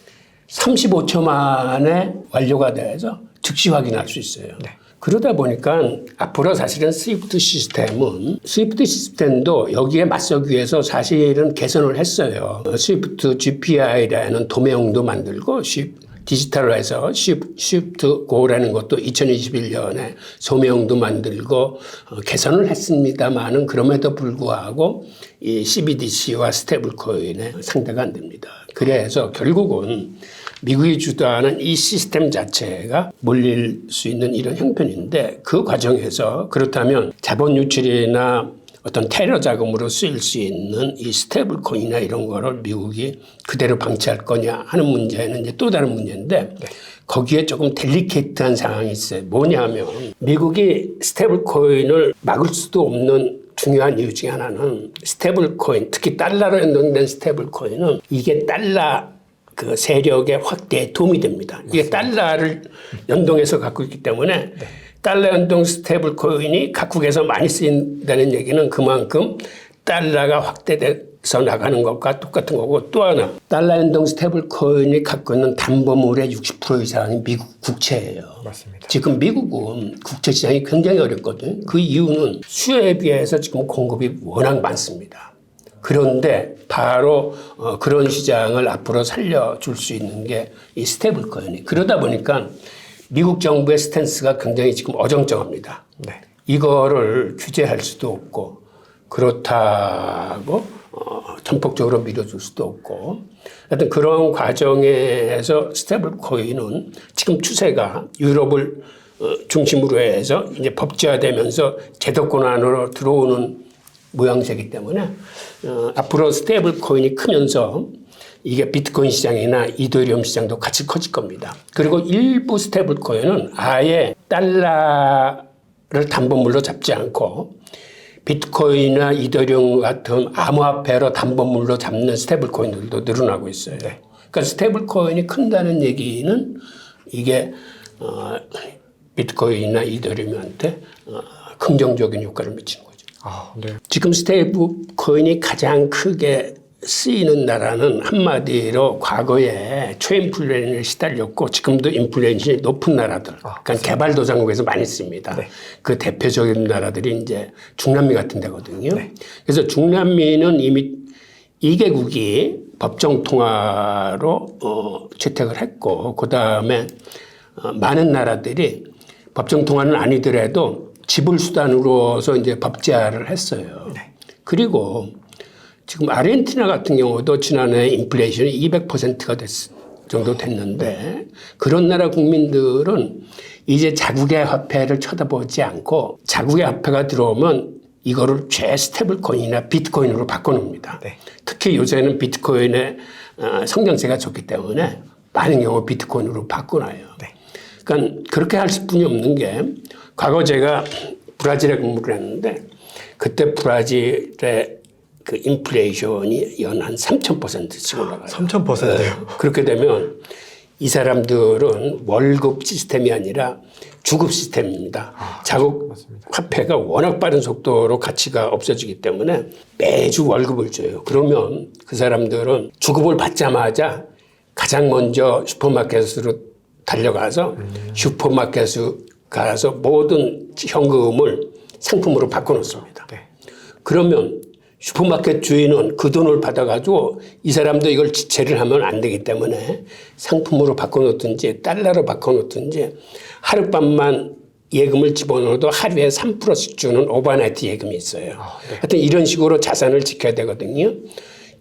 35초 만에 완료가 돼서 즉시 확인할 수 있어요. 네. 그러다 보니까 앞으로 사실은 스위프트 시스템도 여기에 맞서기 위해서 사실은 개선을 했어요. 스위프트 GPI라는 도메용도 만들고 디지털화해서 스위프트 고라는 것도 2021년에 소매용도 만들고 개선을 했습니다만은 그럼에도 불구하고 이 CBDC와 스테이블 코인의 상대가 안 됩니다. 그래서 결국은 미국이 주도하는 이 시스템 자체가 몰릴 수 있는 이런 형편인데 그 과정에서 그렇다면 자본 유출이나 어떤 테러 자금으로 쓰일 수 있는 이 스테이블 코인이나 이런 거를 미국이 그대로 방치할 거냐 하는 문제는 이제 또 다른 문제인데 거기에 조금 델리케이트한 상황이 있어요. 뭐냐면 미국이 스테이블 코인을 막을 수도 없는 중요한 이유 중에 하나는 스테이블 코인, 특히 달러로 연동된 스테이블 코인은 이게 달러 그 세력의 확대에 도움이 됩니다. 이게 달러를 연동해서 갖고 있기 때문에 달러 연동 스테이블 코인이 각국에서 많이 쓰인다는 얘기는 그만큼 달러가 확대돼서 나가는 것과 똑같은 거고 또 하나 달러 연동 스테이블 코인이 갖고 있는 담보물의 60% 이상이 미국 국채예요. 맞습니다. 지금 미국은 국채 시장이 굉장히 어렵거든요. 그 이유는 수요에 비해서 지금 공급이 워낙 많습니다. 그런데 바로 그런 시장을 앞으로 살려줄 수 있는 게 이 스테이블 코인이. 그러다 보니까 미국 정부의 스탠스가 굉장히 지금 어정쩡합니다. 네. 이거를 규제할 수도 없고 그렇다고 전폭적으로 밀어줄 수도 없고 하여튼 그런 과정에서 스테이블 코인은 지금 추세가 유럽을 중심으로 해서 이제 법제화되면서 제도권 안으로 들어오는 모양새이기 때문에 앞으로 스테이블 코인이 크면서 이게 비트코인 시장이나 이더리움 시장도 같이 커질 겁니다. 그리고 일부 스테이블 코인은 아예 달러를 담보물로 잡지 않고 비트코인이나 이더리움 같은 암호화폐로 담보물로 잡는 스테이블 코인들도 늘어나고 있어요. 그러니까 스테이블 코인이 큰다는 얘기는 이게 비트코인이나 이더리움한테 긍정적인 효과를 미치는 거죠. 네. 지금 스테이블 코인이 가장 크게 쓰이는 나라는 한마디로 과거에 초인플레이션에 시달렸고 지금도 인플레이션이 높은 나라들. 그러니까 개발도상국에서 많이 씁니다. 네. 그 대표적인 나라들이 이제 중남미 같은 데거든요. 그래서 중남미는 이미 2개국이 법정 통화로 채택을 했고 그 다음에 많은 나라들이 법정 통화는 아니더라도 지불 수단으로서 이제 법제화를 했어요. 그리고 지금 아르헨티나 같은 경우도 지난해 인플레이션이 200%가 정도 됐는데 그런 나라 국민들은 이제 자국의 화폐를 쳐다보지 않고 자국의 화폐가 들어오면 이거를 스테이블 코인이나 비트코인으로 바꿔놓습니다. 특히 요새는 비트코인의 성장세가 좋기 때문에 많은 경우 비트코인으로 바꿔놔요. 그러니까 그렇게 할 수뿐이 없는 게 과거 제가 브라질에 근무를 했는데 그때 브라질의 그 인플레이션이 연 한 3,000%씩 올라가요. 3,000%요? 그렇게 되면 이 사람들은 월급 시스템이 아니라 주급 시스템입니다. 자국 맞습니다. 화폐가 워낙 빠른 속도로 가치가 없어지기 때문에 매주 월급을 줘요. 그러면 그 사람들은 주급을 받자마자 가장 먼저 슈퍼마켓으로 달려가서 슈퍼마켓에 가서 모든 현금을 상품으로 바꿔놓습니다. 네. 그러면 슈퍼마켓 주인은 그 돈을 받아가지고 이 사람도 이걸 지체를 하면 안 되기 때문에 상품으로 바꿔놓든지 달러로 바꿔놓든지 하룻밤만 예금을 집어넣어도 하루에 3%씩 주는 오버나이트 예금이 있어요. 네. 하여튼 이런 식으로 자산을 지켜야 되거든요.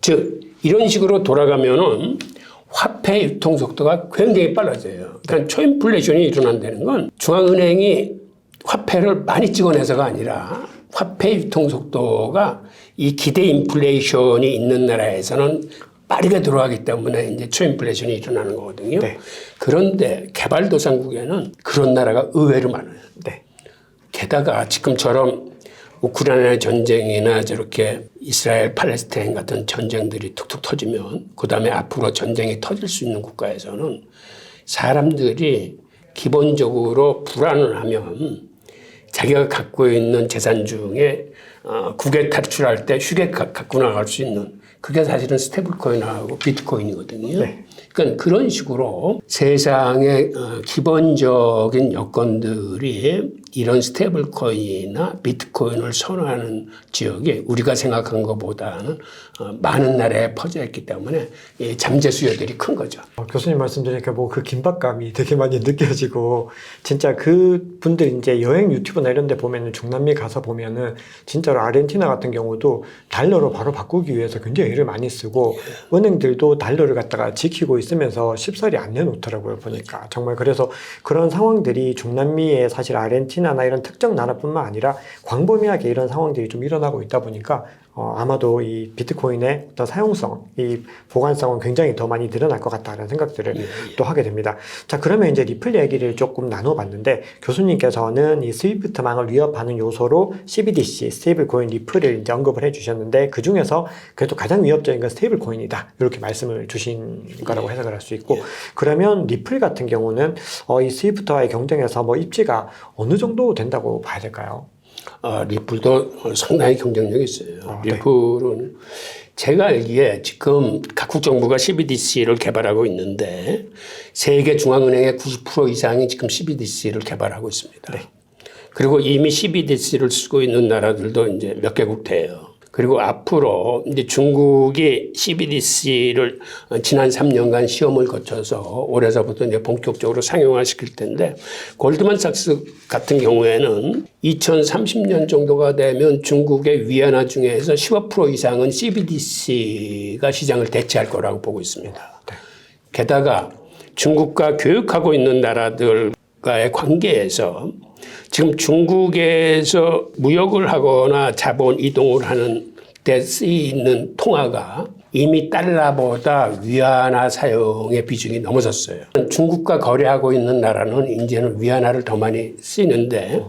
즉 이런 식으로 돌아가면은 화폐 유통 속도가 굉장히 빨라져요. 그러니까 초인플레이션이 일어난다는 건 중앙은행이 화폐를 많이 찍어내서가 아니라 화폐 유통 속도가 이 기대 인플레이션이 있는 나라에서는 빠르게 돌아가기 때문에 이제 초인플레이션이 일어나는 거거든요. 네. 그런데 개발도상국에는 그런 나라가 의외로 많아요. 네. 게다가 지금처럼 우크라이나 전쟁이나 저렇게 이스라엘 팔레스타인 같은 전쟁들이 툭툭 터지면 그다음에 앞으로 전쟁이 터질 수 있는 국가에서는 사람들이 기본적으로 불안을 하면 자기가 갖고 있는 재산 중에 국외 탈출할 때 쉽게 갖고 나갈 수 있는 그게 사실은 스테이블코인하고 비트코인이거든요. 네. 그러니까 그런 식으로 세상의 기본적인 여건들이 이런 스테이블코인이나 비트코인을 선호하는 지역이 우리가 생각한 것보다는 많은 나라에 퍼져 있기 때문에 이 잠재 수요들이 큰 거죠. 교수님 말씀 드리니까 뭐 그 긴박감이 되게 많이 느껴지고 진짜 그 분들 이제 여행 유튜브나 이런 데 보면은 중남미 가서 보면은 진짜로 아르헨티나 같은 경우도 달러로 바로 바꾸기 위해서 굉장히 애를 많이 쓰고 은행들도 달러를 갖다가 지키고 있으면서 쉽사리 안 내놓더라고요 보니까. 정말 그래서 그런 상황들이 중남미의 사실 아르헨티나나 이런 특정 나라뿐만 아니라 광범위하게 이런 상황들이 좀 일어나고 있다 보니까 아마도 이 비트코인의 어떤 사용성, 이 보관성은 굉장히 더 많이 늘어날 것 같다는 생각들을 또 하게 됩니다. 자, 그러면 이제 리플 얘기를 조금 나눠봤는데 교수님께서는 이 스위프트망을 위협하는 요소로 CBDC, 스테이블코인 리플을 이제 언급을 해주셨는데 그 중에서 그래도 가장 위협적인 건 스테이블코인이다 이렇게 말씀을 주신 거라고 해석을 할 수 있고 그러면 리플 같은 경우는 이 스위프트와의 경쟁에서 뭐 입지가 어느 정도 된다고 봐야 될까요? 리플도 상당히 경쟁력이 있어요. 네. 리플은 제가 알기에 지금 각국 정부가 CBDC를 개발하고 있는데 세계 중앙은행의 90% 이상이 지금 CBDC를 개발하고 있습니다. 네. 그리고 이미 CBDC를 쓰고 있는 나라들도 이제 몇 개국 돼요. 그리고 앞으로 이제 중국이 CBDC를 지난 3년간 시험을 거쳐서 올해서부터 이제 본격적으로 상용화시킬 텐데 골드만삭스 같은 경우에는 2030년 정도가 되면 중국의 위안화 중에서 15% 이상은 CBDC가 시장을 대체할 거라고 보고 있습니다. 게다가 중국과 교역하고 있는 나라들과의 관계에서 지금 중국에서 무역을 하거나 자본 이동을 하는 데 쓰이는 통화가 이미 달러보다 위안화 사용의 비중이 넘어섰어요. 중국과 거래하고 있는 나라는 이제는 위안화를 더 많이 쓰는데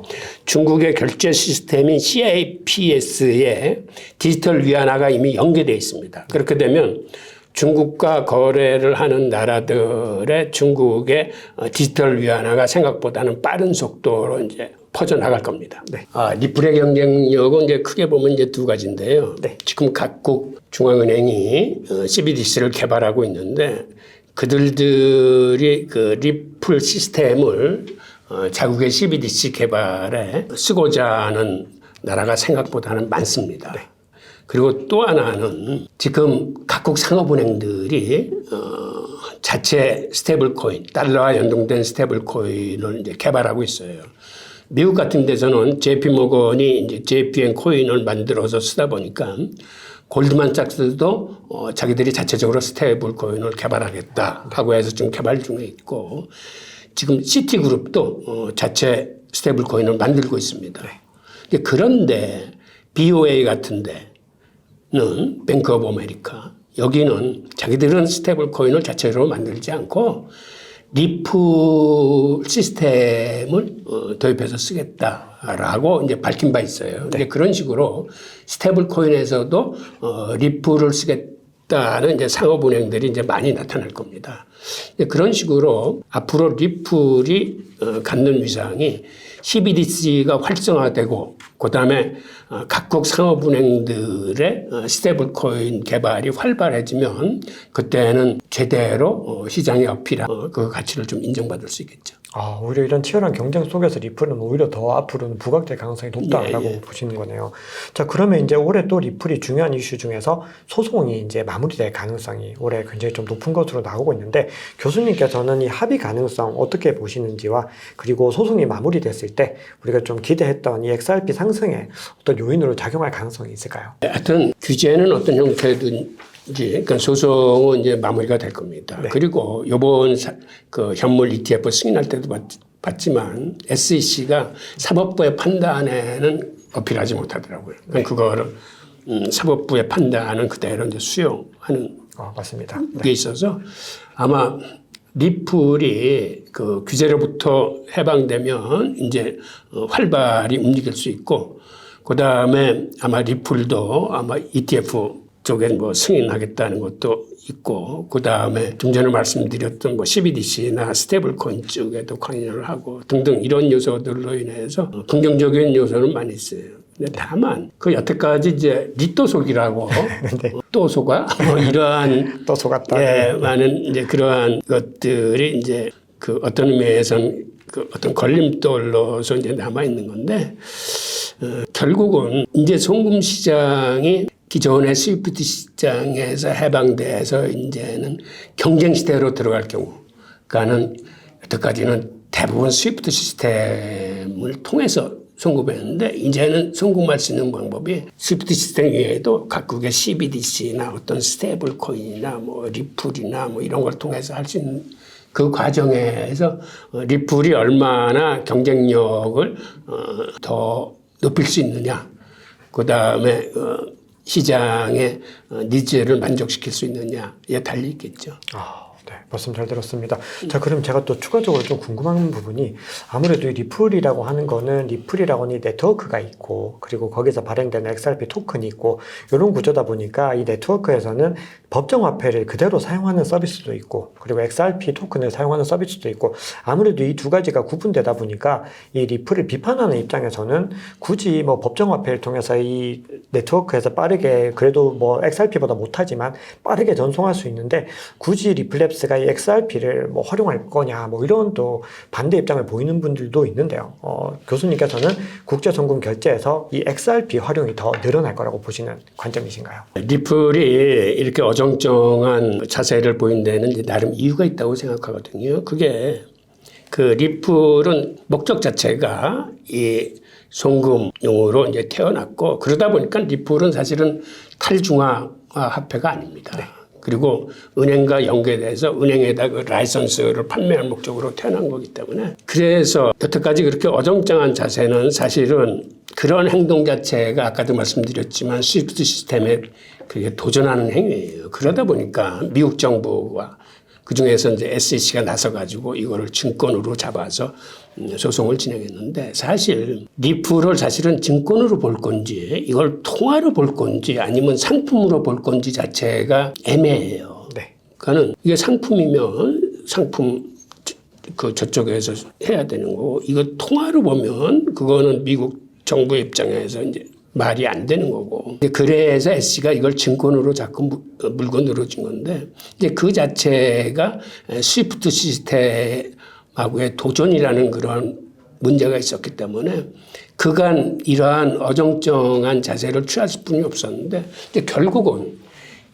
중국의 결제 시스템인 CIPS에 디지털 위안화가 이미 연계되어 있습니다. 그렇게 되면 중국과 거래를 하는 나라들의 중국의 디지털 위안화가 생각보다는 빠른 속도로 이제 퍼져나갈 겁니다. 네. 리플의 경쟁력은 이제 크게 보면 이제 두 가지인데요. 네. 지금 각국 중앙은행이 CBDC를 개발하고 있는데 그들이 그 리플 시스템을 자국의 CBDC 개발에 쓰고자 하는 나라가 생각보다는 많습니다. 네. 그리고 또 하나는 지금 각국 상업은행들이 자체 스테이블코인, 달러와 연동된 스테이블코인을 이제 개발하고 있어요. 미국 같은 데서는 JP모건이 이제 JPN 코인을 만들어서 쓰다 보니까 골드만삭스도 자기들이 자체적으로 스테이블코인을 개발하겠다 하고 해서 지금 개발 중에 있고 지금 시티그룹도 자체 스테이블코인을 만들고 있습니다. 그런데 BOA 같은 데는 뱅크 오브 아메리카 여기는 자기들은 스테이블 코인을 자체로 만들지 않고 리플 시스템을 도입해서 쓰겠다라고 이제 밝힌 바 있어요. 근데 그런 식으로 스테이블 코인에서도 리플을 쓰겠다는 이제 상업은행들이 이제 많이 나타날 겁니다. 그런 식으로 앞으로 리플이 갖는 위상이 CBDC가 활성화되고 그다음에 각국 상업은행들의 스테이블 코인 개발이 활발해지면 그때는 제대로 시장에 어필한 그 가치를 좀 인정받을 수 있겠죠. 오히려 이런 치열한 경쟁 속에서 리플은 오히려 더 앞으로는 부각될 가능성이 높다라고 보시는 거네요. 자, 그러면 이제 올해 또 리플이 중요한 이슈 중에서 소송이 이제 마무리될 가능성이 올해 굉장히 좀 높은 것으로 나오고 있는데 교수님께서는 이 합의 가능성 어떻게 보시는지와 그리고 소송이 마무리됐을 때 우리가 좀 기대했던 이 XRP 상승에 어떤 요인으로 작용할 가능성이 있을까요? 하여튼 규제는 어떤 형태든 그러니까 소송은 이제 마무리가 될 겁니다. 네. 그리고 이번 그 현물 ETF 승인할 때도 봤지만 SEC가 사법부의 판단에는 어필하지 못하더라고요. 그러니까 그거를 사법부의 판단은 그대로 이제 수용하는 맞습니다. 게 있어서 아마 리플이 그 규제로부터 해방되면 이제 활발히 움직일 수 있고 그 다음에 아마 리플도 아마 ETF 쪽엔 뭐 승인하겠다는 것도 있고 그 다음에 좀 전에 말씀드렸던 뭐 CBDC나 스테이블 코인 쪽에도 관여를 하고 등등 이런 요소들로 인해서 긍정적인 요소는 많이 있어요. 근데 다만 그 여태까지 이제 리또속이라고 네. 또소가 뭐 이러한 또 속았다. 많은 이제 그러한 것들이 이제 그 어떤 의미에서는 그 어떤 걸림돌로서 이제 남아 있는 건데 결국은 이제 송금 시장이 기존의 스위프트 시장에서 해방돼서 이제는 경쟁 시대로 들어갈 경우, 그러니까는 여태까지는 대부분 스위프트 시스템을 통해서 송금했는데 이제는 송금할 수 있는 방법이 스위프트 시스템 외에도 각국의 CBDC나 어떤 스테이블 코인이나 뭐 리플이나 뭐 이런 걸 통해서 할 수 있는 그 과정에서 리플이 얼마나 경쟁력을 더 높일 수 있느냐, 그 다음에 시장의 니즈를 만족시킬 수 있느냐에 달려 있겠죠. 네, 말씀 잘 들었습니다. 자, 그럼 제가 또 추가적으로 좀 궁금한 부분이 아무래도 이 리플이라고 하는 거는 리플이라고 하는 네트워크가 있고 그리고 거기서 발행되는 XRP 토큰이 있고 이런 구조다 보니까 이 네트워크에서는 법정 화폐를 그대로 사용하는 서비스도 있고 그리고 XRP 토큰을 사용하는 서비스도 있고 아무래도 이 두 가지가 구분되다 보니까 이 리플을 비판하는 입장에서는 굳이 뭐 법정 화폐를 통해서 이 네트워크에서 빠르게 그래도 뭐 XRP보다 못하지만 빠르게 전송할 수 있는데 굳이 리플랩스가 이 XRP를 뭐 활용할 거냐 뭐 이런 또 반대 입장을 보이는 분들도 있는데요. 교수님께서는 국제송금 결제에서 이 XRP 활용이 더 늘어날 거라고 보시는 관점이신가요? 리플이 이렇게 어정쩡한 자세를 보인 데는 이제 나름 이유가 있다고 생각하거든요. 그게 그 리플은 목적 자체가 이 송금용으로 이제 태어났고 그러다 보니까 리플은 사실은 탈중앙화 화폐가 아닙니다. 네. 그리고 은행과 연계돼서 은행에다 그 라이선스를 판매할 목적으로 태어난 거기 때문에 그래서 여태까지 그렇게 어정쩡한 자세는 사실은 그런 행동 자체가 아까도 말씀드렸지만 스위프트 시스템에 그게 도전하는 행위예요. 그러다 보니까 미국 정부와 그중에서 이제 SEC가 나서가지고 이거를 증권으로 잡아서 소송을 진행했는데 사실 리플을 사실은 증권으로 볼 건지 이걸 통화로 볼 건지 아니면 상품으로 볼 건지 자체가 애매해요. 네. 그러니까는 이게 상품이면 상품 그 저쪽에서 해야 되는 거고 이거 통화로 보면 그거는 미국 정부 입장에서 이제 말이 안 되는 거고. 그래서 SC가 이걸 증권으로 자꾸 물고 늘어진 건데, 이제 그 자체가 스위프트 시스템하고의 도전이라는 그런 문제가 있었기 때문에 그간 이러한 어정쩡한 자세를 취할 수뿐이 없었는데, 이제 결국은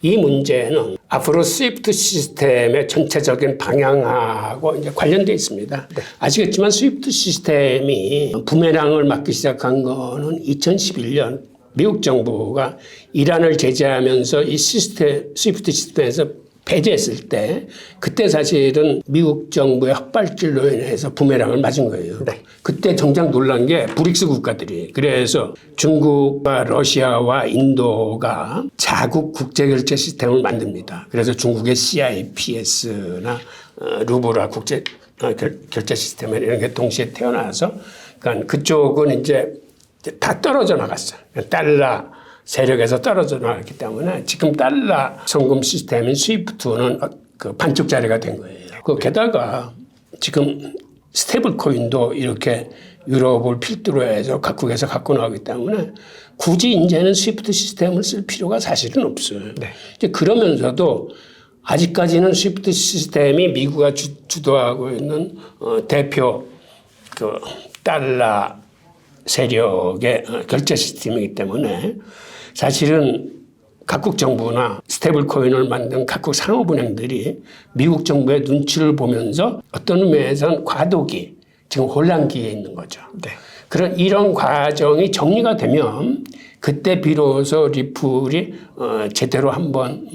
이 문제는 앞으로 스위프트 시스템의 전체적인 방향하고 이제 관련되어 있습니다. 네. 아시겠지만 스위프트 시스템이 부메랑을 맞기 시작한 거는 2011년 미국 정부가 이란을 제재하면서 이 스위프트 시스템에서 배제했을 때 그때 사실은 미국 정부의 헛발질로 인해서 부메랑을 맞은 거예요. 네. 그때 정작 놀란 게 브릭스 국가들이 그래서 중국과 러시아와 인도가 자국 국제결제 시스템을 만듭니다. 그래서 중국의 CIPS나 루브라 국제 결제 시스템 이런 게 동시에 태어나서 그러니까 그쪽은 이제 다 떨어져 나갔어. 달러 세력에서 떨어져 나갔기 때문에 지금 달러 송금 시스템인 스위프트는 그 반쪽짜리가 된 거예요. 그 게다가 지금 스테이블 코인도 이렇게 유럽을 필두로 해서 각국에서 갖고 나오기 때문에 굳이 이제는 스위프트 시스템을 쓸 필요가 사실은 없어요. 네. 이제 그러면서도 아직까지는 스위프트 시스템이 미국가 주도하고 있는 대표 그 달러 세력의 결제 시스템이기 때문에 사실은 각국 정부나 스테이블 코인을 만든 각국 상업은행들이 미국 정부의 눈치를 보면서 어떤 의미에서는 과도기, 지금 혼란기에 있는 거죠. 네. 그런 이런 과정이 정리가 되면 그때 비로소 리플이 제대로 한번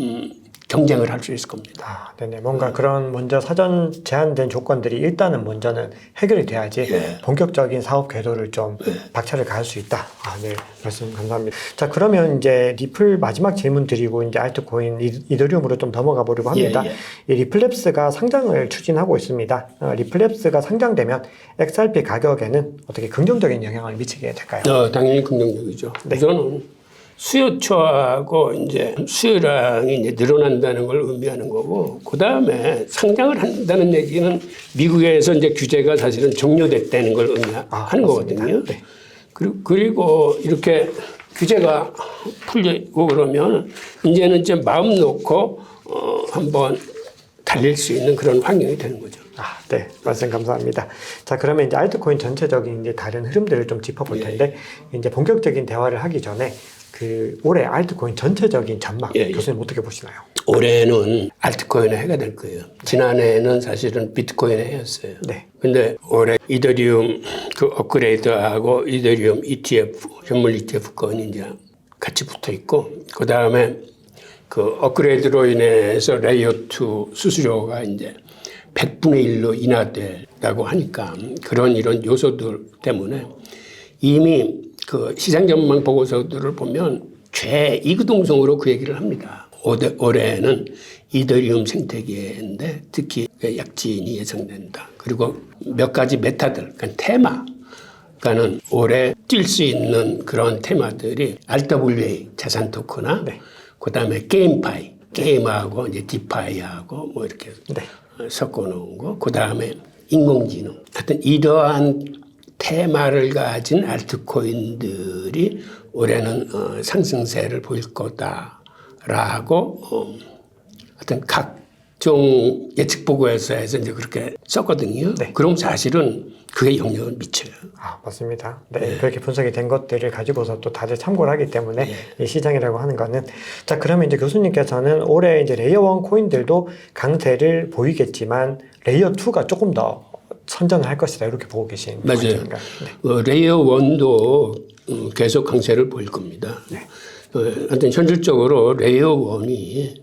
경쟁을 할 수 있을 겁니다. 네네. 뭔가 그런 먼저 사전 제한된 조건들이 일단은 먼저는 해결이 돼야지 본격적인 사업 궤도를 좀 박차를 가할 수 있다. 네. 말씀 감사합니다. 자, 그러면 이제 리플 마지막 질문 드리고 이제 알트코인 이더리움으로 좀 넘어가 보려고 합니다. 이 리플랩스가 상장을 추진하고 있습니다. 리플랩스가 상장되면 XRP 가격에는 어떻게 긍정적인 영향을 미치게 될까요? 당연히 긍정적이죠. 우선은 수요처하고 이제 수요량이 이제 늘어난다는 걸 의미하는 거고, 그 다음에 상장을 한다는 얘기는 미국에서 이제 규제가 사실은 종료됐다는 걸 의미하는 거거든요. 네. 그리고 이렇게 규제가 풀리고 그러면 이제는 이제 마음 놓고 한번 달릴 수 있는 그런 환경이 되는 거죠. 네. 말씀 감사합니다. 자, 그러면 이제 알트코인 전체적인 이제 다른 흐름들을 좀 짚어볼 텐데, 이제 본격적인 대화를 하기 전에 그 올해 알트코인 전체적인 전망 교수님 어떻게 보시나요? 올해는 알트코인의 해가 될 거예요. 지난해에는 사실은 비트코인의 해였어요. 네. 근데 올해 이더리움 그 업그레이드하고 이더리움 ETF, 현물 ETF 건이 이제 같이 붙어 있고, 그 다음에 그 업그레이드로 인해서 레이어 2 수수료가 이제 100분의 1로 인하되라고 하니까 그런 이런 요소들 때문에 이미 그 시장 전망 보고서들을 보면 최이구동성으로 그 얘기를 합니다. 올해는 이더리움 생태계인데 특히 약진이 예상된다. 그리고 몇 가지 메타들, 그러니까 테마, 그러니까는 올해 뛸 수 있는 그런 테마들이 RWA 자산 토크나 그다음에 게임파이, 게임하고 이제 디파이하고 뭐 이렇게 섞어 놓은 거, 그다음에 인공지능. 하여튼 이러한 테마를 가진 알트코인들이 올해는 상승세를 보일 거다라고 하여튼 각종 예측 보고서에서 이제 그렇게 썼거든요. 그럼 사실은 그게 영향을 미쳐요. 맞습니다. 네, 그렇게 분석이 된 것들을 가지고서 또 다들 참고를 하기 때문에 이 시장이라고 하는 거는. 자, 그러면 이제 교수님께서는 올해 이제 레이어 1 코인들도 강세를 보이겠지만 레이어 2가 조금 더 선전을 할 것이다 이렇게 보고 계신 맞아요. 레이어 1도 계속 강세를 보일 겁니다. 하여튼 현실적으로 레이어 1이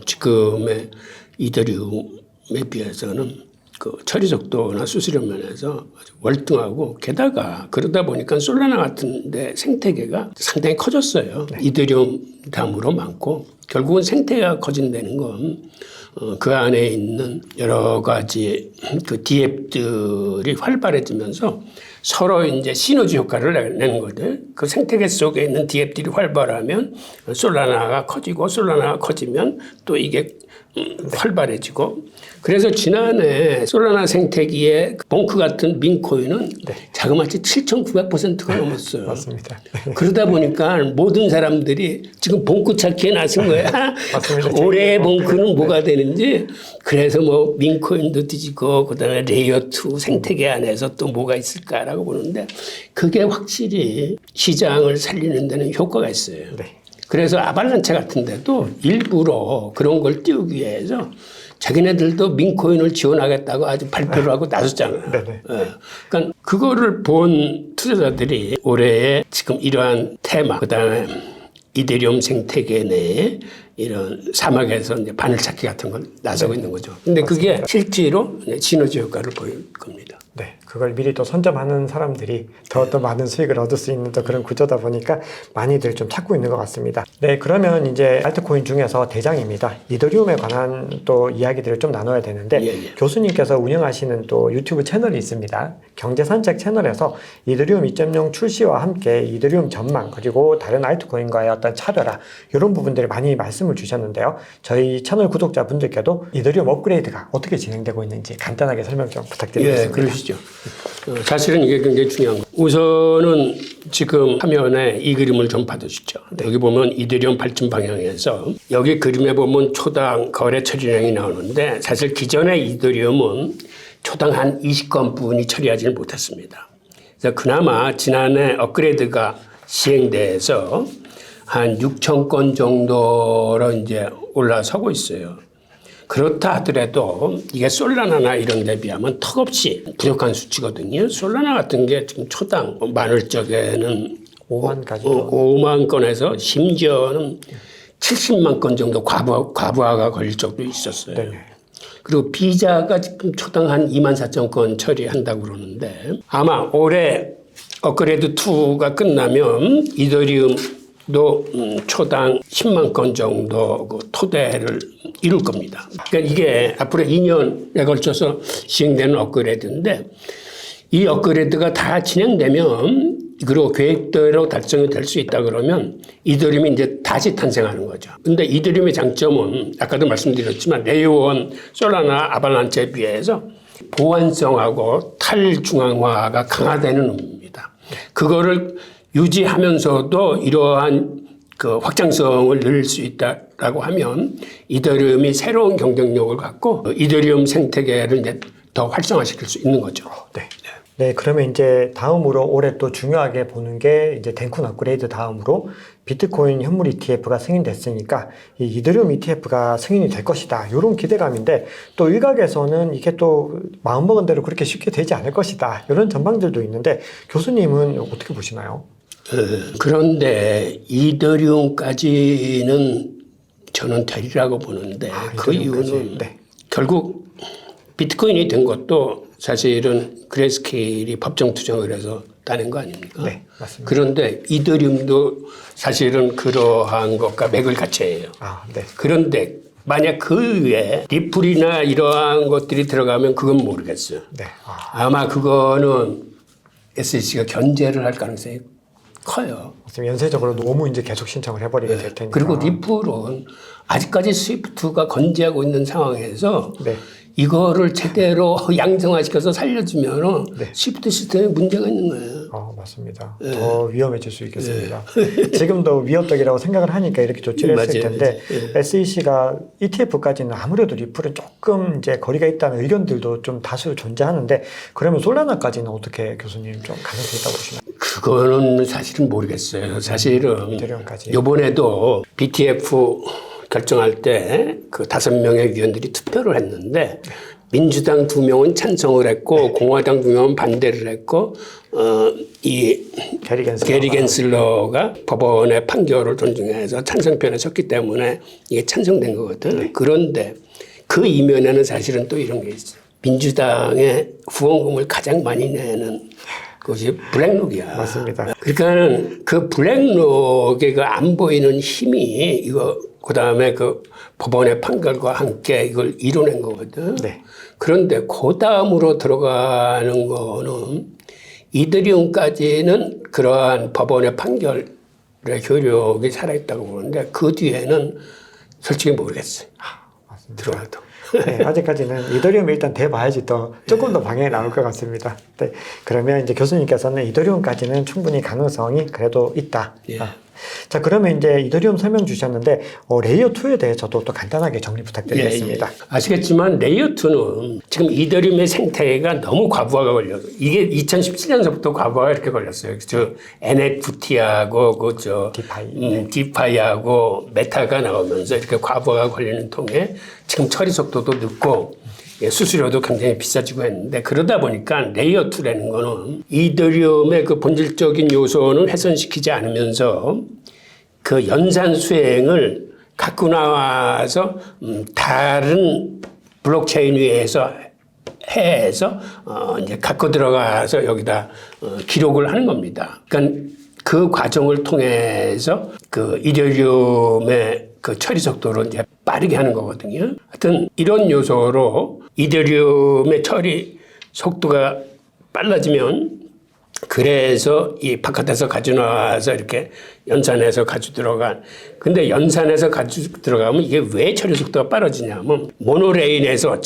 지금의 이더리움에 비해서는 그 처리 속도나 수수료 면에서 아주 월등하고, 게다가 그러다 보니까 솔라나 같은데 생태계가 상당히 커졌어요. 이더리움 다음으로 많고, 결국은 생태계가 커진다는 건 그 안에 있는 여러 가지 그 디앱들이 활발해지면서 서로 이제 시너지 효과를 내는 거들. 그 생태계 속에 있는 디앱들이 활발하면 솔라나가 커지고, 솔라나가 커지면 또 이게 활발해지고. 그래서 지난해 솔라나 생태계의 봉크 같은 민코인은 자그마치 7,900%가 넘었어요. 맞습니다. 그러다 보니까 모든 사람들이 지금 봉크 찾기에 나선 거야. 올해의 봉크는 뭐가 되는지. 그래서 뭐 민코인도 뒤지고 그다음에 레이어 2 생태계 안에서 또 뭐가 있을까라고 보는데, 그게 확실히 시장을 살리는 데는 효과가 있어요. 그래서 아발란체 같은 데도 일부러 그런 걸 띄우기 위해서 자기네들도 민코인을 지원하겠다고 아주 발표를 하고 나섰잖아요. 그러니까 그거를 본 투자자들이 올해의 지금 이러한 테마, 그다음에 이더리움 생태계 내에 이런 사막에서 이제 바늘찾기 같은 걸 나서고 있는 거죠. 근데 그게 실제로 시너지 효과를 보일 겁니다. 네, 그걸 미리 또 선점하는 사람들이 더 많은 수익을 얻을 수 있는 또 그런 구조다 보니까 많이들 좀 찾고 있는 것 같습니다. 네, 그러면 이제 알트코인 중에서 대장입니다. 이더리움에 관한 또 이야기들을 좀 나눠야 되는데 교수님께서 운영하시는 또 유튜브 채널이 있습니다. 경제산책 채널에서 이더리움 2.0 출시와 함께 이더리움 전망 그리고 다른 알트코인과의 어떤 차별화 이런 부분들을 많이 말씀을 주셨는데요. 저희 채널 구독자분들께도 이더리움 업그레이드가 어떻게 진행되고 있는지 간단하게 설명 좀 부탁드리겠습니다. 예, 그러시죠. 사실은 이게 굉장히 중요한 거. 우선은 지금 화면에 이 그림을 좀 봐두시죠. 여기 보면 이더리움 발전 방향에서 여기 그림에 보면 초당 거래 처리량이 나오는데 사실 기존의 이더리움은 초당 한 20건뿐이 처리하지는 못했습니다. 그래서 그나마 지난해 업그레이드가 시행돼서 한 6,000건 정도로 이제 올라서고 있어요. 그렇다 하더라도 이게 솔라나나 이런 데 비하면 턱없이 부족한 수치거든요. 솔라나 같은 게 지금 초당 많을 적에는 5만 건에서 심지어는 70만 건 정도 과부하가 걸릴 적도 있었어요. 네. 그리고 비자가 지금 초당 한 2만 4천 건 처리한다고 그러는데 아마 올해 업그레이드 2가 끝나면 이더리움도 초당 10만 건 정도 그 토대를 이룰 겁니다. 그러니까 이게 앞으로 2년에 걸쳐서 시행되는 업그레이드인데 이 업그레이드가 다 진행되면 그리고 계획대로 달성이 될 수 있다 그러면 이더리움이 이제 다시 탄생하는 거죠. 근데 이더리움의 장점은 아까도 말씀드렸지만 레이어 1, 솔라나, 아발란체에 비해서 보안성하고 탈중앙화가 강화되는 의미입니다. 그거를 유지하면서도 이러한 그 확장성을 늘릴 수 있다라고 하면 이더리움이 새로운 경쟁력을 갖고 이더리움 생태계를 이제 더 활성화시킬 수 있는 거죠. 네. 네, 그러면 이제 다음으로 올해 또 중요하게 보는 게 이제 덴쿤 업그레이드 다음으로 비트코인 현물 ETF가 승인됐으니까 이 이더리움 ETF가 승인이 될 것이다. 이런 기대감인데 또 일각에서는 이게 또 마음먹은 대로 그렇게 쉽게 되지 않을 것이다. 이런 전망들도 있는데 교수님은 어떻게 보시나요? 그런데 이더리움까지는 저는 되리라고 보는데 그 이유는 네. 결국 비트코인이 된 것도 사실은 그레이스케일이 법정 투쟁을 해서 따낸 거 아닙니까? 네, 맞습니다. 그런데 이더리움도 사실은 그러한 것과 맥을 같이 해요. 네. 그런데 만약 그 위에 리플이나 이러한 것들이 들어가면 그건 모르겠어요. 네. 아마 그거는 SEC가 견제를 할 가능성이 커요. 연쇄적으로 너무 이제 계속 신청을 해버리게 될 테니까. 그리고 리플은 아직까지 스위프트가 건재하고 있는 상황에서 이거를 제대로 양성화시켜서 살려주면 스위프트 시스템에 문제가 있는 거예요. 맞습니다. 더 위험해질 수 있겠습니다. 지금도 위협적이라고 생각을 하니까 이렇게 조치를 했을 텐데 SEC가 ETF까지는 아무래도 리플은 조금 이제 거리가 있다는 의견들도 좀 다수 존재하는데 그러면 솔라나까지는 어떻게 교수님 좀 가능성이 있다고 보시나요? 그거는 사실은 모르겠어요. 사실은 이번에도 BTF 결정할 때 그 5명의 위원들이 투표를 했는데 민주당 2명은 찬성을 했고 공화당 2명은 반대를 했고 이 게리 겐슬러가 법원의 판결을 존중해서 찬성편에 섰기 때문에 이게 찬성된 거거든. 그런데 그 이면에는 사실은 또 이런 게 있어요. 민주당의 후원금을 가장 많이 내는 그것이 블랙록이야. 맞습니다. 그러니까는 그 블랙록의 그 안 보이는 힘이 이거 그다음에 그 법원의 판결과 함께 이걸 이뤄낸 거거든. 그런데 그 다음으로 들어가는 거는 이더리움까지는 그러한 법원의 판결의 효력이 살아있다고 보는데 그 뒤에는 솔직히 모르겠어요. 들어가도. 네, 아직까지는 이더리움이 일단 돼봐야지 또 조금 더 방향이 나올 것 같습니다. 네, 그러면 이제 교수님께서는 이더리움까지는 충분히 가능성이 그래도 있다. 자, 그러면 이제 이더리움 설명 주셨는데 레이어 2에 대해서도 또 간단하게 정리 부탁드리겠습니다. 아시겠지만 레이어 2는 지금 이더리움의 생태계가 너무 과부하가 걸려서 이게 2017년서부터 과부하가 이렇게 걸렸어요. 저 NFT하고 그저 디파이하고 메타가 나오면서 이렇게 과부하가 걸리는 통에 지금 처리 속도도 늦고 수수료도 굉장히 비싸지고 했는데 그러다 보니까 레이어 2라는 거는 이더리움의 그 본질적인 요소는 훼손시키지 않으면서 그 연산 수행을 갖고 나와서 다른 블록체인 위에서 해에서 이제 갖고 들어가서 여기다 기록을 하는 겁니다. 그러니까 그 과정을 통해서 그 이더리움의 그 처리 속도를 이제 빠르게 하는 거거든요. 하여튼 이런 요소로 이더리움의 처리 속도가 빨라지면 그래서 이 바깥에서 가져나와서 이렇게 연산해서 가지고 들어간. 근데 연산해서 가지고 들어가면 이게 왜 처리 속도가 빠르지냐면 모노레일에서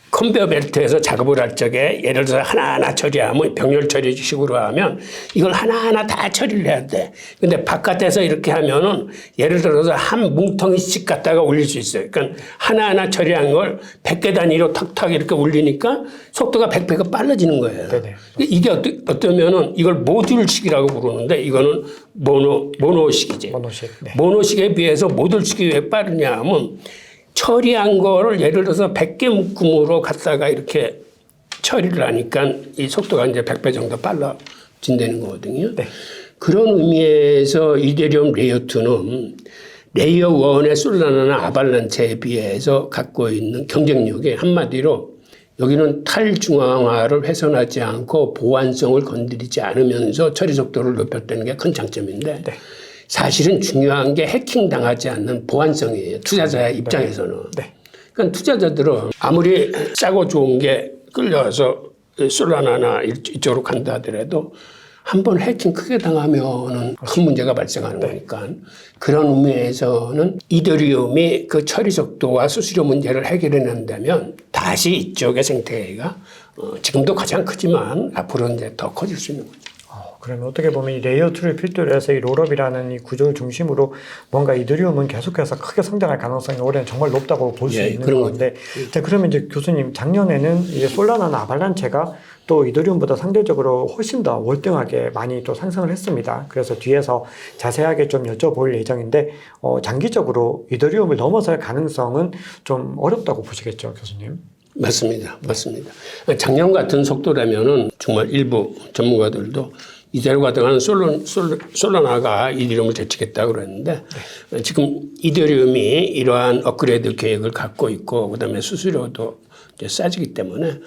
컨베어 벨트에서 작업을 할 적에 예를 들어서 하나하나 처리하면 병렬 처리식으로 하면 이걸 하나하나 다 처리를 해야 돼. 근데 바깥에서 이렇게 하면은 예를 들어서 한 뭉텅이씩 갖다가 올릴 수 있어요. 그러니까 하나하나 처리한 걸 100개 단위로 탁탁 이렇게 올리니까 속도가 100배가 빨라지는 거예요. 네네. 이게 어떠면은 이걸 모듈식이라고 부르는데 이거는 모노식이지. 모노식. 네. 모노식에 비해서 모듈식이 왜 빠르냐 하면 처리한 거를 예를 들어서 100개 묶음으로 갖다가 이렇게 처리를 하니까 이 속도가 이제 100배 정도 빨라진다는 거거든요. 네. 그런 의미에서 이더리움 레이어 2는 레이어 1의 솔라나나 아발란체에 비해서 갖고 있는 경쟁력이 한마디로 여기는 탈중앙화를 훼손하지 않고 보안성을 건드리지 않으면서 처리 속도를 높였다는 게 큰 장점인데 네. 사실은 중요한 게 해킹 당하지 않는 보안성이에요. 투자자의 입장에서는. 네. 그러니까 투자자들은 아무리 싸고 좋은 게 끌려와서 솔라나나 이쪽으로 간다 하더라도 한번 해킹 크게 당하면은 큰 문제가 발생하는 거니까 그런 의미에서는 이더리움이 그 처리 속도와 수수료 문제를 해결해낸다면 다시 이쪽의 생태계가 지금도 가장 크지만 앞으로 이제 더 커질 수 있는 거죠. 그러면 어떻게 보면 이 레이어 2를 필두로 해서 이 롤업이라는 이 구조를 중심으로 뭔가 이더리움은 계속해서 크게 성장할 가능성이 올해는 정말 높다고 볼 수 있는 건데, 자, 그러면 이제 교수님 작년에는 이제 솔라나나 아발란체가 또 이더리움보다 상대적으로 훨씬 더 월등하게 많이 또 상승을 했습니다. 그래서 뒤에서 자세하게 좀 여쭤볼 예정인데, 장기적으로 이더리움을 넘어설 가능성은 좀 어렵다고 보시겠죠, 교수님? 맞습니다. 작년 같은 속도라면은 정말 일부 전문가들도 이대로 가다가는 솔라나가 이더리움을 제치겠다고 그랬는데 지금 이더리움이 이러한 업그레이드 계획을 갖고 있고 그다음에 수수료도 이제 싸지기 때문에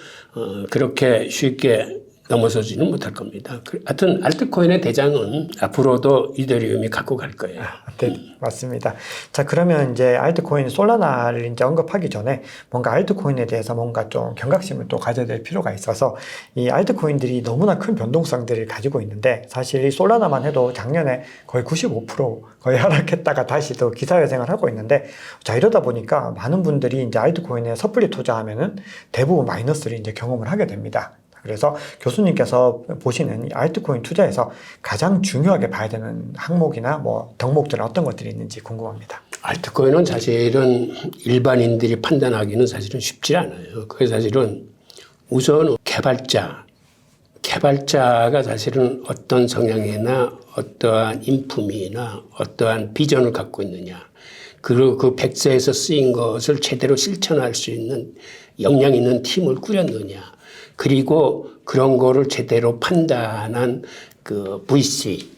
그렇게 쉽게 넘어서지는 못할 겁니다. 하여튼 알트코인의 대장은 앞으로도 이더리움이 갖고 갈 거예요. 네, 맞습니다. 자, 그러면 이제 알트코인 솔라나를 이제 언급하기 전에 뭔가 알트코인에 대해서 뭔가 좀 경각심을 또 가져야 될 필요가 있어서 이 알트코인들이 너무나 큰 변동성들을 가지고 있는데 사실 이 솔라나만 해도 작년에 거의 95% 거의 하락했다가 다시 또 기사회생을 하고 있는데 자, 이러다 보니까 많은 분들이 이제 알트코인에 섣불리 투자하면은 대부분 마이너스를 이제 경험을 하게 됩니다. 그래서 교수님께서 보시는 이 알트코인 투자에서 가장 중요하게 봐야 되는 항목이나 뭐 덕목들은 어떤 것들이 있는지 궁금합니다. 알트코인은 사실은 일반인들이 판단하기는 사실은 쉽지 않아요. 그게 사실은 우선 개발자가 사실은 어떤 성향이나 어떠한 인품이나 어떠한 비전을 갖고 있느냐. 그리고 그 백세에서 쓰인 것을 제대로 실천할 수 있는 역량 있는 팀을 꾸렸느냐. 그리고 그런 거를 제대로 판단한 그 VC들의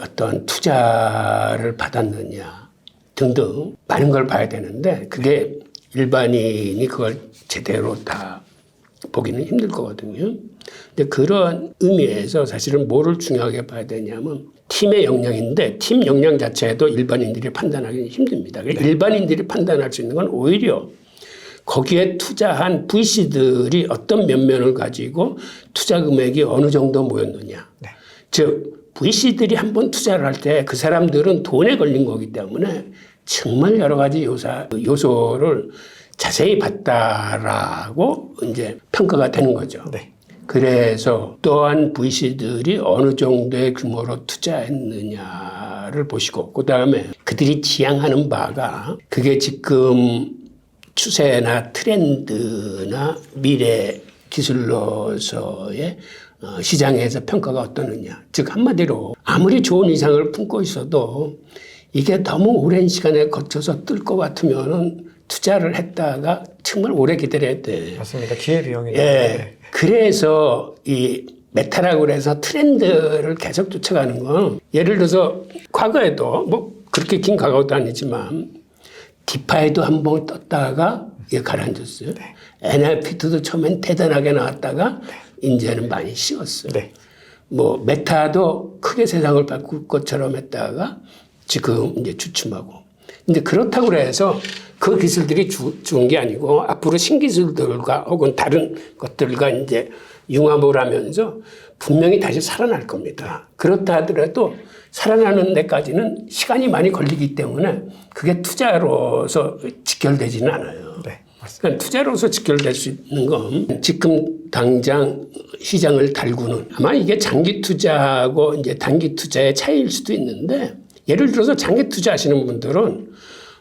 어떤 투자를 받았느냐 등등 많은 걸 봐야 되는데 그게 일반인이 그걸 제대로 다 보기는 힘들 거거든요. 근데 그런 의미에서 사실은 뭐를 중요하게 봐야 되냐면 팀의 역량인데 팀 역량 자체도 일반인들이 판단하기는 힘듭니다. 일반인들이 판단할 수 있는 건 오히려 거기에 투자한 VC들이 어떤 면면을 가지고 투자 금액이 어느 정도 모였느냐. 네. 즉 VC들이 한번 투자를 할 때 그 사람들은 돈에 걸린 거기 때문에 정말 여러 가지 요소를 자세히 봤다라고 이제 평가가 되는 거죠. 네. 그래서 또한 VC들이 어느 정도의 규모로 투자했느냐를 보시고 그다음에 그들이 지향하는 바가 그게 지금 추세나 트렌드나 미래 기술로서의 시장에서 평가가 어떠느냐. 즉 한마디로 아무리 좋은 이상을 품고 있어도 이게 너무 오랜 시간에 거쳐서 뜰 것 같으면은 투자를 했다가 정말 오래 기다려야 돼. 맞습니다. 기회비용이. 예. 그래서 이 메타라고 그래서 트렌드를 계속 쫓아가는 건 예를 들어서 과거에도 뭐 그렇게 긴 과거도 아니지만 디파이도 한번 떴다가 이게 가라앉았어요. NFT도 처음엔 대단하게 나왔다가 이제는 많이 식었어요. 네. 뭐 메타도 크게 세상을 바꿀 것처럼 했다가 지금 이제 주춤하고. 근데 그렇다고 해서 그 기술들이 죽은 게 아니고 앞으로 신기술들과 혹은 다른 것들과 이제 융합을 하면서 분명히 다시 살아날 겁니다. 그렇다 하더라도 살아나는 데까지는 시간이 많이 걸리기 때문에 그게 투자로서 직결되지는 않아요. 네, 맞습니다. 그러니까 투자로서 직결될 수 있는 건 지금 당장 시장을 달구는 아마 이게 장기 투자하고 이제 단기 투자의 차이일 수도 있는데 예를 들어서 장기 투자하시는 분들은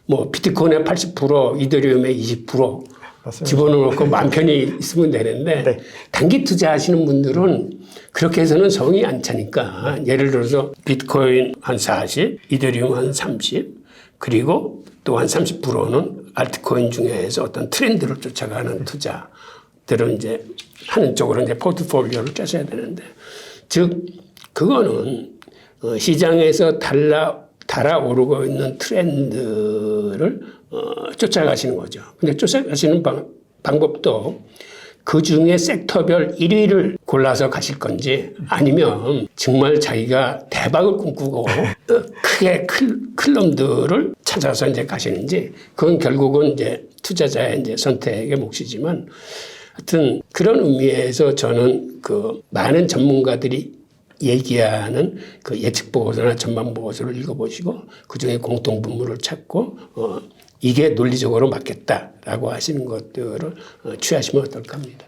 뭐 비트코인의 80%, 이더리움의 20% 맞습니다. 집어넣고 마음 편히 있으면 되는데 네. 단기 투자하시는 분들은 그렇게 해서는 성이 안 차니까 예를 들어서 비트코인 한 40, 이더리움 한 30, 그리고 또 한 30%는 알트코인 중에서 어떤 트렌드를 쫓아가는 투자들을 이제 하는 쪽으로 이제 포트폴리오를 짜셔야 되는데 즉 그거는 시장에서 달아오르고 있는 트렌드를 쫓아가시는 거죠. 근데 쫓아가시는 방법도 그 중에 섹터별 1위를 골라서 가실 건지 아니면 정말 자기가 대박을 꿈꾸고 크게 클 놈들을 찾아서 이제 가시는지 그건 결국은 이제 투자자의 이제 선택의 몫이지만 하여튼 그런 의미에서 저는 그 많은 전문가들이 얘기하는 그 예측 보고서나 전망 보고서를 읽어보시고 그 중에 공통 분모를 찾고 이게 논리적으로 맞겠다라고 하시는 것들을 취하시면 어떨까 합니다.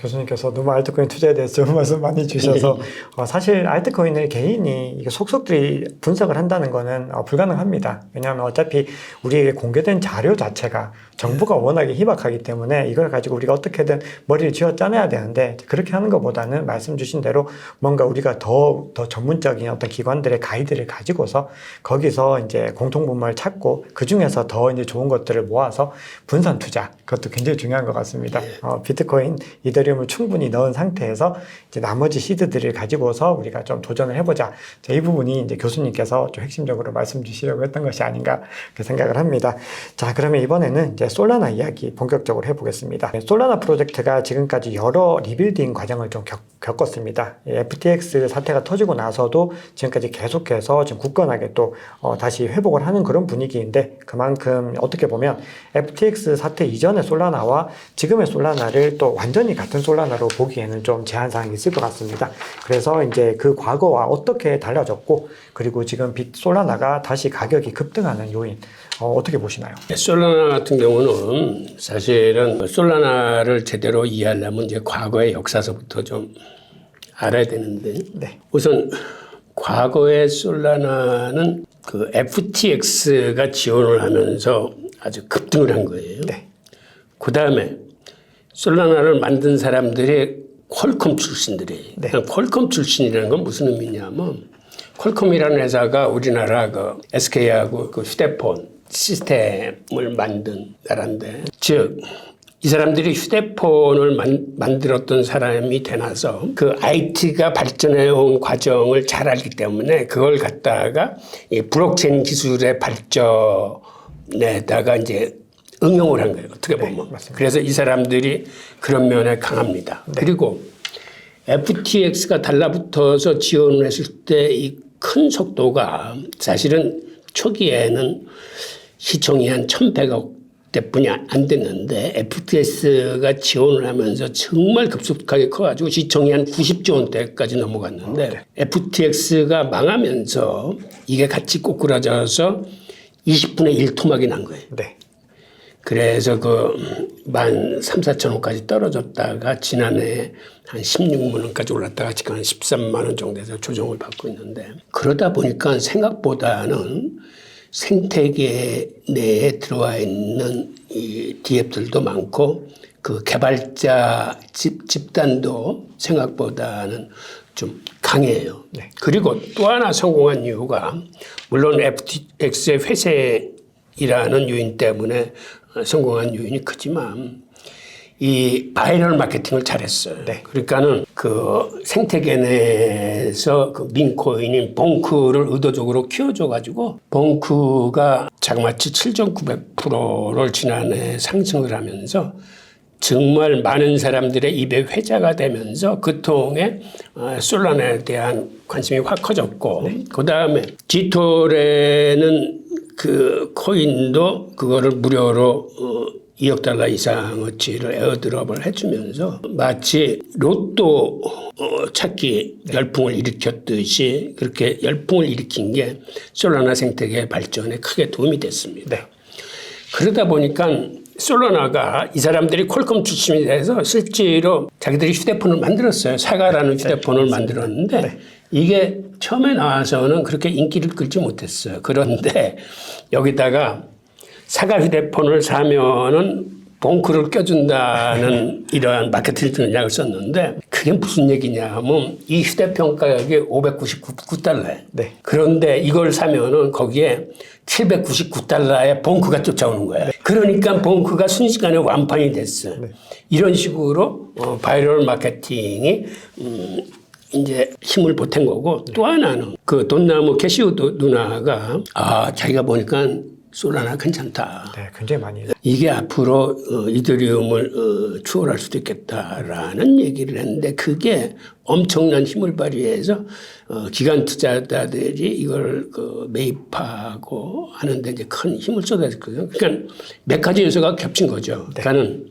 교수님께서 너무 알트코인 투자에 대해서 좋은 말씀 많이 주셔서 사실 알트코인을 개인이 이게 속속들이 분석을 한다는 거는 불가능합니다. 왜냐하면 어차피 우리에게 공개된 자료 자체가 정보가 워낙에 희박하기 때문에 이걸 가지고 우리가 어떻게든 머리를 쥐어 짜내야 되는데 그렇게 하는 것보다는 말씀 주신 대로 뭔가 우리가 더 전문적인 어떤 기관들의 가이드를 가지고서 거기서 이제 공통분모를 찾고 그 중에서 더 이제 좋은 것들을 모아서 분산 투자 그것도 굉장히 중요한 것 같습니다. 비트코인, 이더리움을 충분히 넣은 상태에서 이제 나머지 시드들을 가지고서 우리가 좀 도전을 해보자. 이 부분이 이제 교수님께서 좀 핵심적으로 말씀 주시려고 했던 것이 아닌가 그 생각을 합니다. 자, 그러면 이번에는 이제 솔라나 이야기 본격적으로 해보겠습니다. 솔라나 프로젝트가 지금까지 여러 리빌딩 과정을 좀 겪었습니다. FTX 사태가 터지고 나서도 지금까지 계속해서 지금 굳건하게 또 다시 회복을 하는 그런 분위기인데 그만큼 어떻게 보면 FTX 사태 이전의 솔라나와 지금의 솔라나를 또 완전히 같은 솔라나로 보기에는 좀 제한사항이 있을 것 같습니다. 그래서 이제 그 과거와 어떻게 달라졌고 그리고 지금 솔라나가 다시 가격이 급등하는 요인 어떻게 보시나요? 솔라나 같은 경우는 사실은 솔라나를 제대로 이해하려면 이제 과거의 역사서부터 좀 알아야 되는데 네. 우선 과거의 솔라나는 그 FTX가 지원을 하면서 아주 급등을 한 거예요. 네. 그 다음에 솔라나를 만든 사람들이 퀄컴 출신들이. 네. 퀄컴 출신이라는 건 무슨 의미냐면 퀄컴이라는 회사가 우리나라 그 SK하고 그 휴대폰 시스템을 만든 나라인데 즉 이 사람들이 휴대폰을 만들었던 사람이 되나서 그 IT가 발전해온 과정을 잘 알기 때문에 그걸 갖다가 이 블록체인 기술의 발전에다가 이제 응용을 한 거예요. 어떻게 보면. 네, 그래서 이 사람들이 그런 면에 강합니다. 네. 그리고 FTX가 달라붙어서 지원을 했을 때 이 큰 속도가 사실은 초기에는 시총이 한 1,100억 대뿐이 안 됐는데 FTX가 지원을 하면서 정말 급속하게 커가지고 시총이 한 90조 원대까지 넘어갔는데 네. FTX가 망하면서 이게 같이 꼬꾸라져서 20분의 1 토막이 난 거예요. 네. 그래서 그 13,4천원까지 떨어졌다가 지난해 한 16만 원까지 올랐다가 지금 한 13만 원 정도에서 조정을 받고 있는데 그러다 보니까 생각보다는 생태계 내에 들어와 있는 이 DF들도 많고 그 개발자 집단도 생각보다는 좀 강해요. 네. 그리고 또 하나 성공한 이유가 물론 FTX의 회생이라는 요인 때문에 성공한 요인이 크지만 이 바이럴 마케팅을 잘했어요. 네. 그러니까는 그 생태계내에서 그 민코인인 봉크를 의도적으로 키워줘가지고 봉크가 자그마치 7,900%를 지난해 상승을 하면서 정말 많은 사람들의 입에 회자가 되면서 그 통해 솔라나에 대한 관심이 확 커졌고 그 다음에 지톨에는 그 코인도 그거를 무료로 2억 달러 이상어치를 에어드롭을 해주면서 마치 로또 찾기 열풍을 일으켰듯이 그렇게 열풍을 일으킨 게 솔라나 생태계 발전에 크게 도움이 됐습니다. 네. 그러다 보니까 솔라나가 이 사람들이 퀄컴 출신이 돼서 실제로 자기들이 휴대폰을 만들었어요. 사가라는 휴대폰을 만들었는데 이게 처음에 나와서는 그렇게 인기를 끌지 못했어요. 그런데 여기다가 사가 휴대폰을 사면은 봉크를 껴준다는 이러한 마케팅 전략을 썼는데 그게 무슨 얘기냐면 이 휴대폰 가격이 599달러예요. 네. 그런데 이걸 사면은 거기에 799달러의 봉크가 쫓아오는 거예요. 그러니까 봉크가 순식간에 완판이 됐어요. 네. 이런 식으로 바이럴 마케팅이 이제 힘을 보탠 거고 또 하나는 그 돈나무 캐시우 누나가 자기가 보니까 솔라나 괜찮다. 네, 굉장히 많이. 이게 앞으로 이더리움을 추월할 수도 있겠다라는 얘기를 했는데 그게 엄청난 힘을 발휘해서 기관 투자자들이 이걸 매입하고 하는데 이제 큰 힘을 쏟아졌거든요. 그러니까 몇 가지 요소가 겹친 거죠. 네. 그러니까는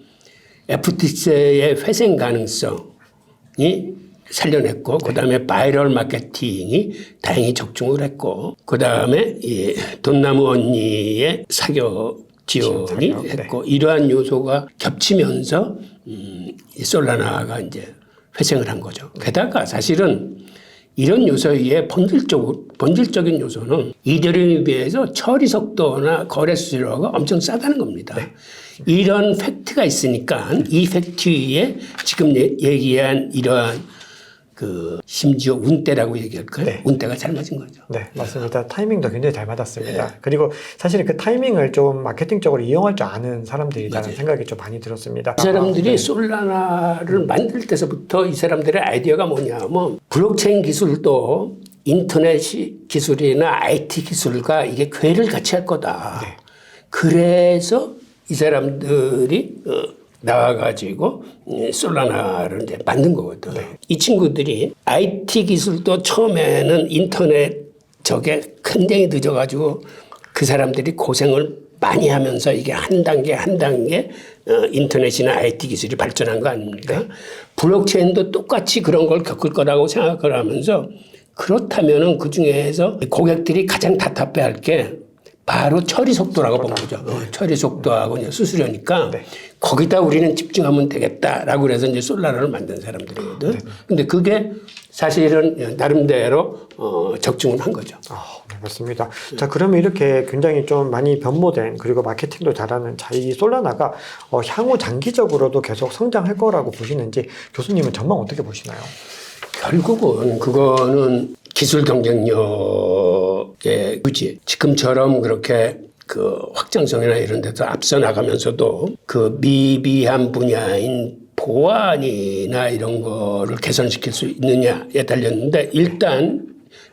FTX의 회생 가능성이 살려냈고 그다음에 바이럴 마케팅이 다행히 적중을 했고 그다음에 이 돈나무 언니의 사격 지원이 했고 이러한 요소가 겹치면서 이 솔라나가 이제 회생을 한 거죠. 게다가 사실은 이런 요소에 본질적인 요소는 이더리움에 비해서 처리 속도나 거래 수수료가 엄청 싸다는 겁니다. 네. 이런 팩트가 있으니까 이 팩트 위에 지금 얘기한 이러한 심지어 운대라고 얘기할까요? 네. 운대가 잘 맞은 거죠. 네, 맞습니다. 타이밍도 굉장히 잘 맞았습니다. 네. 그리고 사실 그 타이밍을 좀 마케팅적으로 이용할 줄 아는 사람들이라는 맞아요. 생각이 좀 많이 들었습니다. 이 사람들이 솔라나를 만들 때서부터 이 사람들의 아이디어가 뭐냐면 블록체인 기술도 인터넷 기술이나 IT 기술과 이게 궤를 같이 할 거다. 네. 그래서 이 사람들이 나와가지고 솔라나를 이제 만든 거거든. 네. 이 친구들이 IT 기술도 처음에는 인터넷 저게 굉장히 늦어가지고 그 사람들이 고생을 많이 하면서 이게 한 단계 인터넷이나 IT 기술이 발전한 거 아닙니까? 네. 블록체인도 똑같이 그런 걸 겪을 거라고 생각을 하면서 그렇다면은 그 중에서 고객들이 가장 답답해할 게 바로 처리 속도라고 본 거죠. 처리 속도하고 이제 수수료니까 네. 거기다 우리는 집중하면 되겠다라고 그래서 이제 솔라나를 만든 사람들이거든. 근데 그게 사실은 나름대로 적중을 한 거죠. 네, 맞습니다. 자, 그러면 이렇게 굉장히 좀 많이 변모된 그리고 마케팅도 잘하는 이 솔라나가 향후 장기적으로도 계속 성장할 거라고 보시는지 교수님은 전망 어떻게 보시나요? 결국은 그거는 기술 경쟁력의 유지. 지금처럼 그렇게 확장성이나 이런 데서 앞서 나가면서도 미비한 분야인 보안이나 이런 거를 개선시킬 수 있느냐에 달렸는데 일단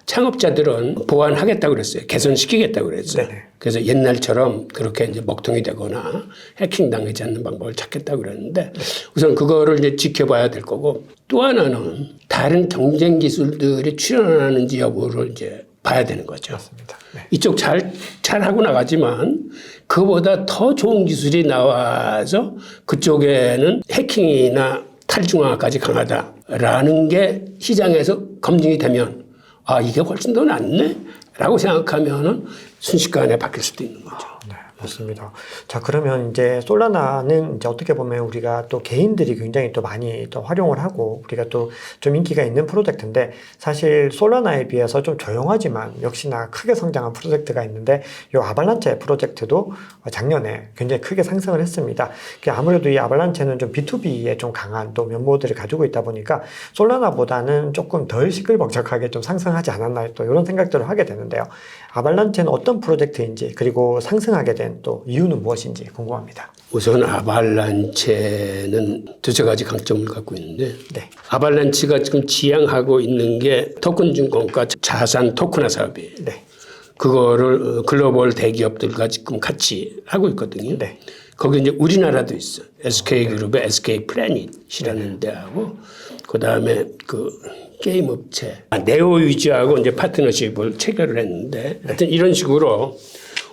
창업자들은 보완하겠다고 그랬어요. 개선시키겠다고 그랬어요. 네네. 그래서 옛날처럼 그렇게 이제 먹통이 되거나 해킹 당하지 않는 방법을 찾겠다고 그랬는데 우선 그거를 이제 지켜봐야 될 거고 또 하나는 다른 경쟁 기술들이 출현하는지 여부를 이제 봐야 되는 거죠. 맞습니다. 네. 이쪽 잘 하고 나가지만 그보다 더 좋은 기술이 나와서 그쪽에는 해킹이나 탈중앙화까지 강하다라는 게 시장에서 검증이 되면 이게 훨씬 더 낫네? 라고 생각하면은 순식간에 바뀔 수도 있는 거죠. 네, 맞습니다. 자, 그러면 이제 솔라나는 이제 어떻게 보면 우리가 또 개인들이 굉장히 또 많이 또 활용을 하고 우리가 또 좀 인기가 있는 프로젝트인데 사실 솔라나에 비해서 좀 조용하지만 역시나 크게 성장한 프로젝트가 있는데 이 아발란체 프로젝트도 작년에 굉장히 크게 상승을 했습니다. 아무래도 이 아발란체는 좀 B2B에 좀 강한 또 면모들을 가지고 있다 보니까 솔라나보다는 조금 덜 시끌벅적하게 좀 상승하지 않았나 또 이런 생각들을 하게 되는데요. 아발란체는 어떤 프로젝트인지 그리고 상승하게 된 된 또 이유는 무엇인지 궁금합니다. 우선 아발란체는 두세 가지 강점을 갖고 있는데 네. 아발란체가 지금 지향하고 있는 게 토큰 증권과 자산 토큰화 사업이에요. 네. 그거를 글로벌 대기업들과 지금 같이 하고 있거든요. 네. 거기 이제 우리나라도 있어. SK그룹의 SK 플래닛이라는 데하고 그다음에 그 게임 업체 네오유지하고 이제 파트너십을 체결을 했는데 하여튼 이런 식으로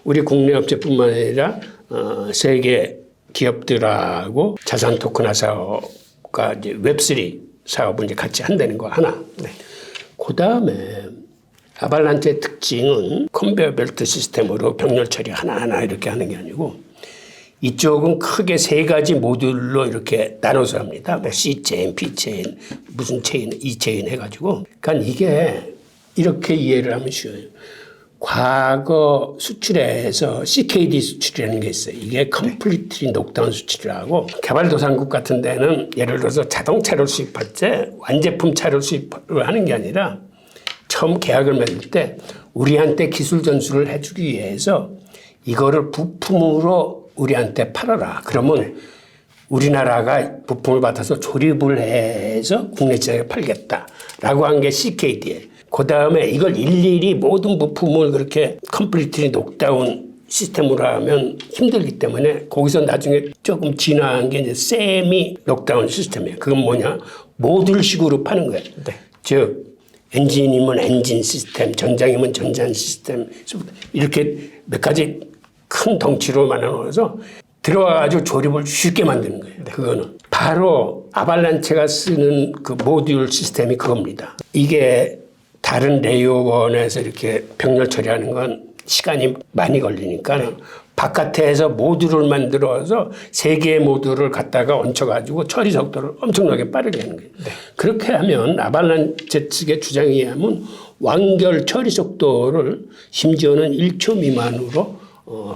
우리 국내 업체뿐만 아니라 세계 기업들하고 자산 토큰화 사업과 이제 웹3 사업을 이제 같이 한다는 거 하나. 네. 그다음에 아발란체의 특징은 컨베어 벨트 시스템으로 병렬 처리 하나하나 이렇게 하는 게 아니고 이쪽은 크게 세 가지 모듈로 이렇게 나눠서 합니다. 뭐 C체인, P체인, 무슨 체인, E체인 해가지고. 그러니까 이게 이렇게 이해를 하면 쉬워요. 과거 수출에서 CKD 수출이라는 게 있어요. 이게 컴플리트리 녹다운 수출이라고 개발도상국 같은 데는 예를 들어서 자동차를 수입할 때 완제품 차를 수입을 하는 게 아니라 처음 계약을 맺을 때 우리한테 기술 전수를 해주기 위해서 이거를 부품으로 우리한테 팔아라. 그러면 우리나라가 부품을 받아서 조립을 해서 국내 시장에 팔겠다라고 한 게 CKD예요. 그 다음에 이걸 일일이 모든 부품을 그렇게 컴플리트리 녹다운 시스템으로 하면 힘들기 때문에 거기서 나중에 조금 진화한 게 이제 세미 녹다운 시스템이에요. 그건 뭐냐? 모듈식으로 파는 거예요. 네. 즉 엔진이면 엔진 시스템, 전장이면 전장 시스템 이렇게 몇 가지 큰 덩치로 만들어서 들어와가지고 조립을 쉽게 만드는 거예요. 그거는 바로 아발란체가 쓰는 그 모듈 시스템이 그겁니다. 이게 다른 레이어원에서 이렇게 병렬 처리하는 건 시간이 많이 걸리니까 바깥에서 모듈을 만들어서 세 개의 모듈을 갖다가 얹혀가지고 처리 속도를 엄청나게 빠르게 하는 거예요. 그렇게 하면 아발란체 측의 주장에 의하면 완결 처리 속도를 심지어는 1초 미만으로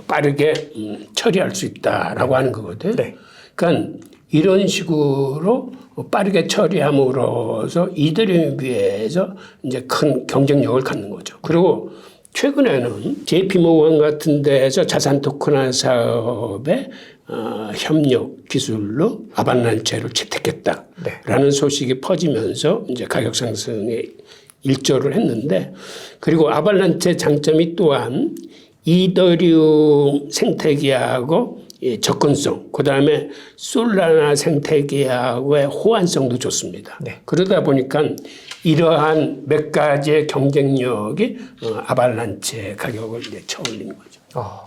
빠르게 처리할 수 있다라고 하는 거거든요. 네. 그러니까 이런 식으로 빠르게 처리함으로써 이더리움에 비해서 이제 큰 경쟁력을 갖는 거죠. 그리고 최근에는 JP모건 같은 데에서 자산 토큰화 사업의 협력 기술로 아발란체를 채택했다라는 소식이 퍼지면서 이제 가격 상승에 일조를 했는데 그리고 아발란체 장점이 또한 이더리움 생태계하고 접근성, 그 다음에 솔라나 생태계하고의 호환성도 좋습니다. 네. 그러다 보니까 이러한 몇 가지의 경쟁력이 아발란체 가격을 이제 쳐올리는 거죠.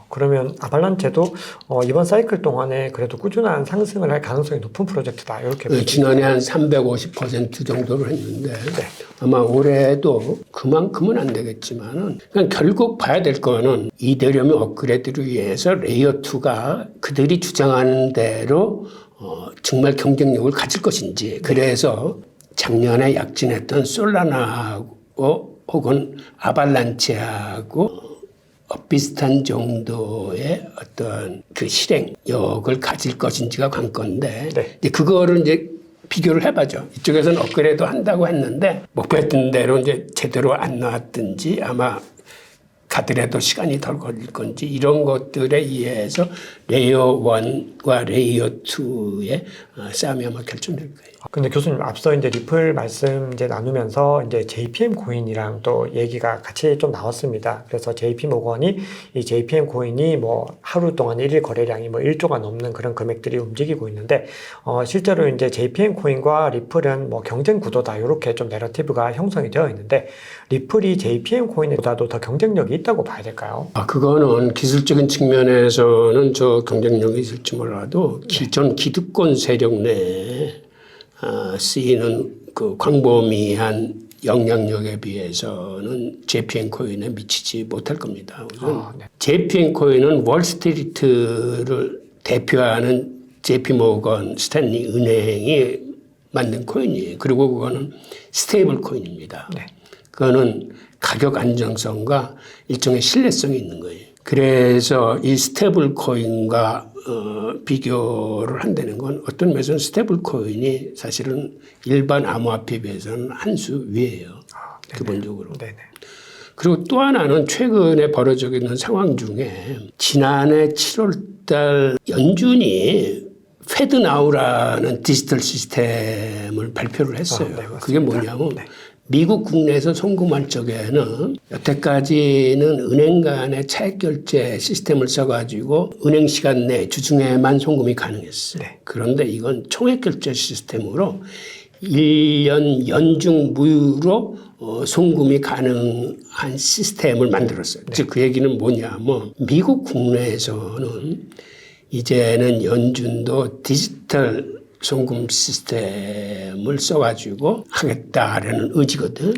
그러면 아발란체도 이번 사이클 동안에 그래도 꾸준한 상승을 할 가능성이 높은 프로젝트다. 이렇게 지난해 한 350% 정도를 했는데 아마 올해도 그만큼은 안 되겠지만은 그냥 결국 봐야 될 거는 이더리움 업그레이드를 위해서 레이어 2가 그들이 주장하는 대로 정말 경쟁력을 가질 것인지 그래서 작년에 약진했던 솔라나하고 혹은 아발란체하고 비슷한 정도의 어떤 그 실행력을 가질 것인지가 관건데 이제 그거를 이제 비교를 해봐죠. 이쪽에서는 업그레이드 한다고 했는데 목표했던 대로 이제 제대로 안 나왔든지 아마 가더라도 시간이 덜 걸릴 건지 이런 것들에 의해서 레이어 1과 레이어 2의 싸움이 아마 결정될 거예요. 근데 교수님 앞서 이제 리플 말씀 이제 나누면서 이제 JPM 코인이랑 또 얘기가 같이 좀 나왔습니다. 그래서 JP 모건이 이 JPM 코인이 뭐 하루 동안 일일 거래량이 뭐 1조가 넘는 그런 금액들이 움직이고 있는데 실제로 이제 JPM 코인과 리플은 뭐 경쟁 구도다 이렇게 좀 내러티브가 형성이 되어 있는데 리플이 JPM 코인보다도 더 경쟁력이 있다고 봐야 될까요? 그거는 기술적인 측면에서는 저 경쟁력이 있을지 몰라도 기존 기득권 세력 내에 쓰이는 그 광범위한 영향력에 비해서는 JPM 코인에 미치지 못할 겁니다. 우선 JPM 코인은 월스트리트를 대표하는 JP모건 스탠리 은행이 만든 코인이에요. 그리고 그거는 스테이블 코인입니다. 그거는 가격 안정성과 일종의 신뢰성이 있는 거예요. 그래서 이 스테이블 코인과 비교를 한다는 건 어떤 면에서는 스테이블 코인이 사실은 일반 암호화폐에 비해서는 한 수 위에요. 기본적으로. 그리고 또 하나는 최근에 벌어지고 있는 상황 중에 지난해 7월달 연준이 페드나우라는 디지털 시스템을 발표를 했어요. 네, 그게 뭐냐면 미국 국내에서 송금할 적에는 여태까지는 은행 간의 차액 결제 시스템을 써가지고 은행 시간 내 주중에만 송금이 가능했어요. 그런데 이건 총액 결제 시스템으로 1년 연중 무휴로 송금이 가능한 시스템을 만들었어요. 즉 그 얘기는 뭐냐면 미국 국내에서는 이제는 연준도 디지털 송금 시스템을 써가지고 하겠다라는 의지거든.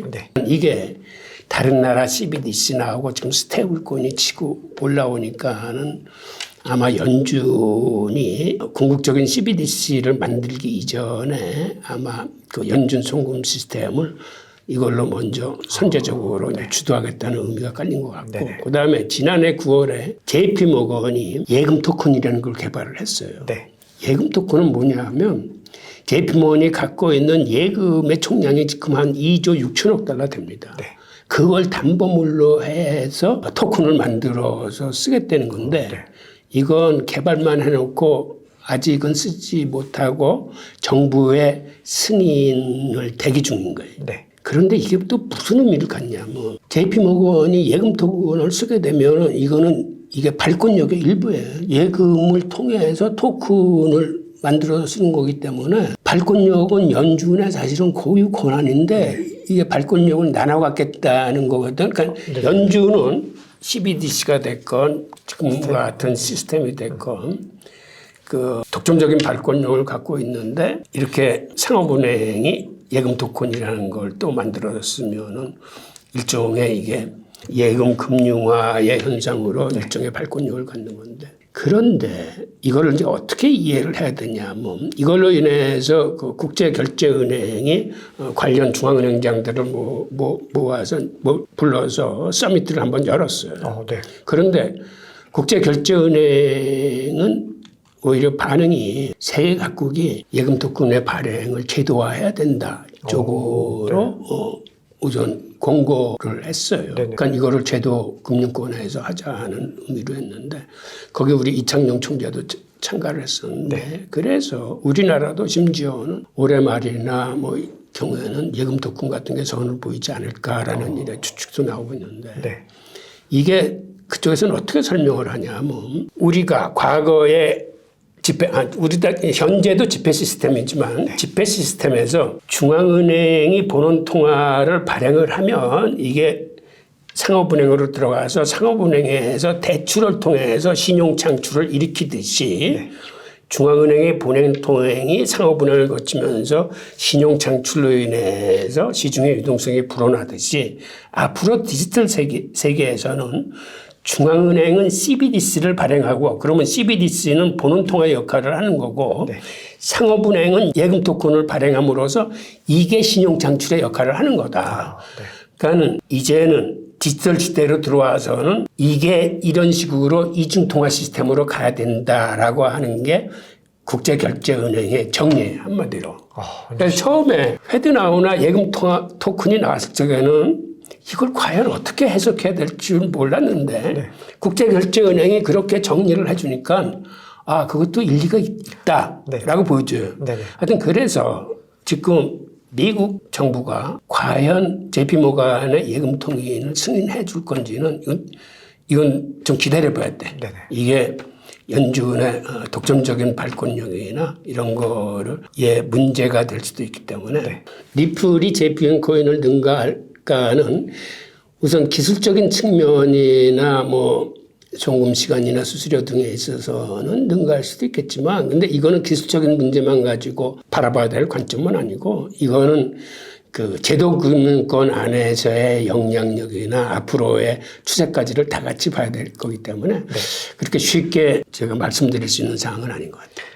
이게 다른 나라 CBDC 나오고 지금 스테이블코인이 치고 올라오니까는 아마 연준이 궁극적인 CBDC를 만들기 이전에 아마 그 연준 송금 시스템을 이걸로 먼저 선제적으로 주도하겠다는 의미가 깔린 것 같고, 그다음에 지난해 9월에 JP 모건이 예금 토큰이라는 걸 개발을 했어요. 예금 토큰은 뭐냐면 JP 모건이 갖고 있는 예금의 총량이 지금 한 2조 6천억 달러 됩니다. 그걸 담보물로 해서 토큰을 만들어서 쓰겠다는 건데 이건 개발만 해놓고 아직은 쓰지 못하고 정부의 승인을 대기 중인 거예요. 그런데 이게 또 무슨 의미를 갖냐면 JP모건이 예금 토큰을 쓰게 되면 이게 발권력의 일부예요. 예금을 통해서 토큰을 만들어서 쓰는 거기 때문에 발권력은 연준의 사실은 고유 권한인데 이게 발권력을 나눠 갖겠다는 거거든. 그러니까 연준은 CBDC가 됐건 지금과 같은 시스템이 됐건 그 독점적인 발권력을 갖고 있는데 이렇게 상업은행이 예금 토큰이라는 걸 또 만들었으면은 일종의 이게 예금 금융화의 현상으로 일종의 발권력을 갖는 건데 그런데 이거를 이제 어떻게 이해를 해야 되냐면 이걸로 인해서 그 국제결제은행이 관련 중앙은행장들을 모아서 불러서 서미트를 한번 열었어요. 그런데 국제결제은행은 오히려 반응이 세계 각국이 예금 토큰의 발행을 제도화해야 된다 쪽으로 우선 공고를 했어요. 그러니까 이거를 제도 금융권에서 하자는 의미로 했는데 거기 우리 이창용 총재도 참가를 했었는데 그래서 우리나라도 심지어는 올해 말이나 뭐 경우에는 예금 토큰 같은 게 선을 보이지 않을까라는 일의 추측도 나오고 있는데 이게 그쪽에서는 어떻게 설명을 하냐면 우리가 과거에 현재도 지폐 시스템이지만 지폐 시스템에서 중앙은행이 본원 통화를 발행을 하면 이게 상업은행으로 들어가서 상업은행에서 대출을 통해서 신용 창출을 일으키듯이 중앙은행의 본행 통행이 상업은행을 거치면서 신용 창출로 인해서 시중의 유동성이 불어나듯이 앞으로 디지털 세계에서는 중앙은행은 CBDC를 발행하고 그러면 CBDC는 본원 통화 역할을 하는 거고 상업은행은 예금 토큰을 발행함으로써 이게 신용 창출의 역할을 하는 거다. 그러니까 이제는 디지털 시대로 들어와서는 이게 이런 식으로 이중통화 시스템으로 가야 된다라고 하는 게 국제결제은행의 정리예요, 한마디로. 그래서 처음에 페드나우나 예금 토큰이 나왔을 적에는 이걸 과연 어떻게 해석해야 될 줄 몰랐는데 국제결제은행이 그렇게 정리를 해주니까 그것도 일리가 있다라고 보여줘요. 하여튼 그래서 지금 미국 정부가 과연 JP모건의 예금 통인을 승인해 줄 건지는 이건 좀 기다려 봐야 돼. 이게 연준의 독점적인 발권력이나 이런 거를 문제가 될 수도 있기 때문에 리플이 JPM 코인을 능가할까는 우선 기술적인 측면이나 뭐 송금 시간이나 수수료 등에 있어서는 능가할 수도 있겠지만 근데 이거는 기술적인 문제만 가지고 바라봐야 될 관점은 아니고 이거는 그 제도금융권 안에서의 영향력이나 앞으로의 추세까지를 다 같이 봐야 될 거기 때문에 그렇게 쉽게 제가 말씀드릴 수 있는 사항은 아닌 것 같아요.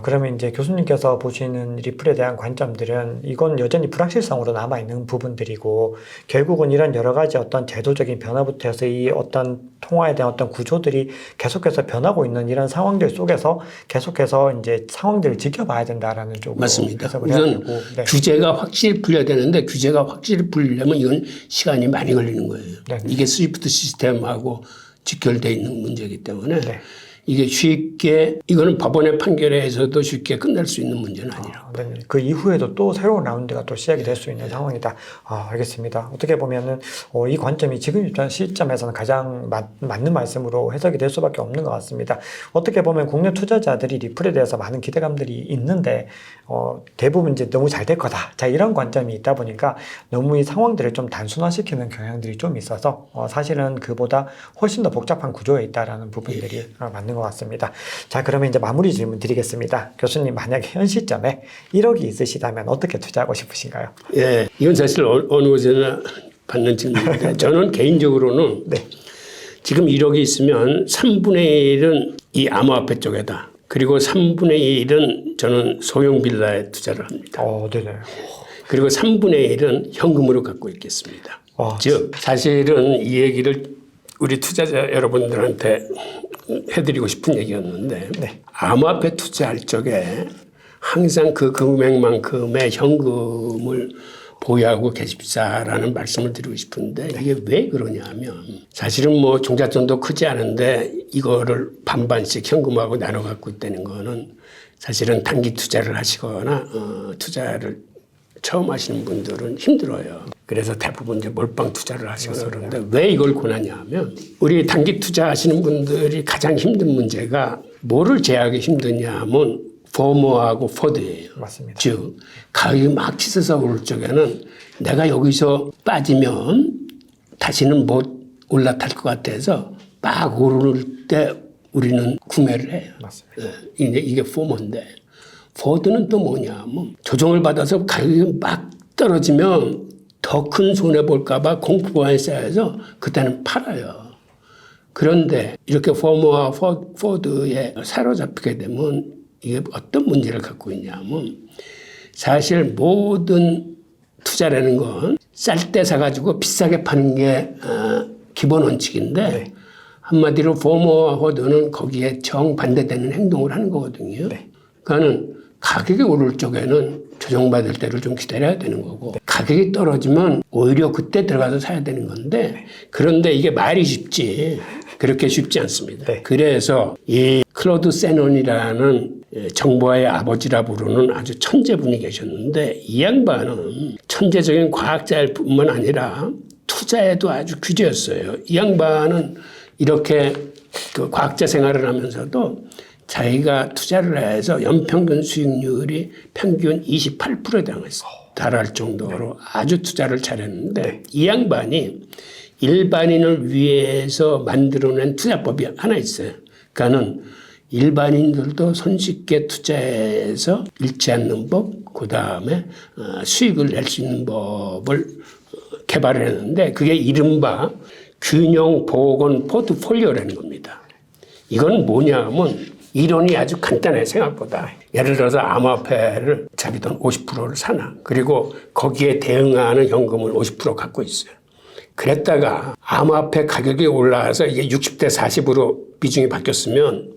그러면 이제 교수님께서 보시는 리플에 대한 관점들은 이건 여전히 불확실성으로 남아있는 부분들이고 결국은 이런 여러 가지 어떤 제도적인 변화부터 해서 이 어떤 통화에 대한 어떤 구조들이 계속해서 변하고 있는 이런 상황들 속에서 계속해서 이제 상황들을 지켜봐야 된다라는 쪽으로 맞습니다. 해석을 해야 우선 되고 네. 규제가 확실히 풀려야 되는데 규제가 확실히 풀리려면 이건 시간이 많이 걸리는 거예요. 네. 이게 스위프트 시스템하고 직결되어 있는 문제이기 때문에 네. 이게 쉽게 이거는 법원의 판결에서도 쉽게 끝날 수 있는 문제는 아니라고. 네. 그 이후에도 또 새로운 라운드가 또 시작이 될 수 있는 상황이다. 알겠습니다. 어떻게 보면은 이 관점이 지금 시점에서는 가장 맞는 말씀으로 해석이 될 수밖에 없는 것 같습니다. 어떻게 보면 국내 투자자들이 리플에 대해서 많은 기대감들이 있는데 대부분 이제 너무 잘 될 거다. 자, 이런 관점이 있다 보니까 너무 이 상황들을 좀 단순화시키는 경향들이 좀 있어서 사실은 그보다 훨씬 더 복잡한 구조에 있다라는 부분들이 맞는 것 같습니다. 자, 그러면 이제 마무리 질문 드리겠습니다. 교수님, 만약에 현 시점에 1억이 있으시다면 어떻게 투자하고 싶으신가요? 예, 이건 사실 어느 곳에나 받는 질문인데 저는 개인적으로는 네. 지금 1억이 있으면 3분의 1은 이 암호화폐 쪽에다. 그리고 3분의 1은 저는 소형 빌라에 투자를 합니다. 네네. 그리고 3분의 1은 현금으로 갖고 있겠습니다. 즉 사실은 이 얘기를 우리 투자자 여러분들한테 해드리고 싶은 얘기였는데 네. 암호화폐 투자할 적에 항상 그 금액만큼의 현금을 보유하고 계십사라는 말씀을 드리고 싶은데 이게 왜 그러냐면 사실은 뭐 종잣돈도 크지 않은데 이거를 반반씩 현금하고 나눠 갖고 있다는 거는 사실은 단기 투자를 하시거나 투자를 처음 하시는 분들은 힘들어요. 그래서 대부분 이제 몰빵 투자를 하시거나 그러는데 왜 이걸 권하냐 하면 우리 단기 투자하시는 분들이 가장 힘든 문제가 뭐를 제하기 힘드냐 하면 포모하고 포드예요. 맞습니다. 즉 가격이 막 치솟아 오를 적에는 내가 여기서 빠지면 다시는 못 올라탈 것 같아서 막 오를 때 우리는 구매를 해요. 맞습니다. 이게 포모인데 포드는 또 뭐냐면 조정을 받아서 가격이 막 떨어지면 더 큰 손해 볼까 봐 공포감이 쌓여서 그때는 팔아요. 그런데 이렇게 포모와 포드에 사로잡히게 되면 이게 어떤 문제를 갖고 있냐면 사실 모든 투자라는 건 쌀 때 사가지고 비싸게 파는 게 기본 원칙인데 네. 한마디로 포모와 포드는 거기에 정반대되는 행동을 하는 거거든요. 네. 그러니까는 가격이 오를 적에는 조정받을 때를 좀 기다려야 되는 거고 가격이 떨어지면 오히려 그때 들어가서 사야 되는 건데 그런데 이게 말이 쉽지 그렇게 쉽지 않습니다. 네. 그래서 이 클로드 세논이라는 정보화의 아버지라 부르는 아주 천재분이 계셨는데 이 양반은 천재적인 과학자일 뿐만 아니라 투자에도 아주 규제였어요. 이 양반은 이렇게 그 과학자 생활을 하면서도 자기가 투자를 해서 연평균 수익률이 평균 28%에 달할 정도로 아주 투자를 잘했는데 이 양반이 일반인을 위해서 만들어낸 투자법이 하나 있어요. 그러니까는 일반인들도 손쉽게 투자해서 잃지 않는 법, 그 다음에 수익을 낼 수 있는 법을 개발을 했는데 그게 이른바 균형 보건 포트폴리오라는 겁니다. 이건 뭐냐면 이론이 아주 간단해요, 생각보다. 예를 들어서 암호화폐를 자기 돈 50%를 사나. 그리고 거기에 대응하는 현금을 50% 갖고 있어요. 그랬다가 암호화폐 가격이 올라와서 이게 60대 40으로 비중이 바뀌었으면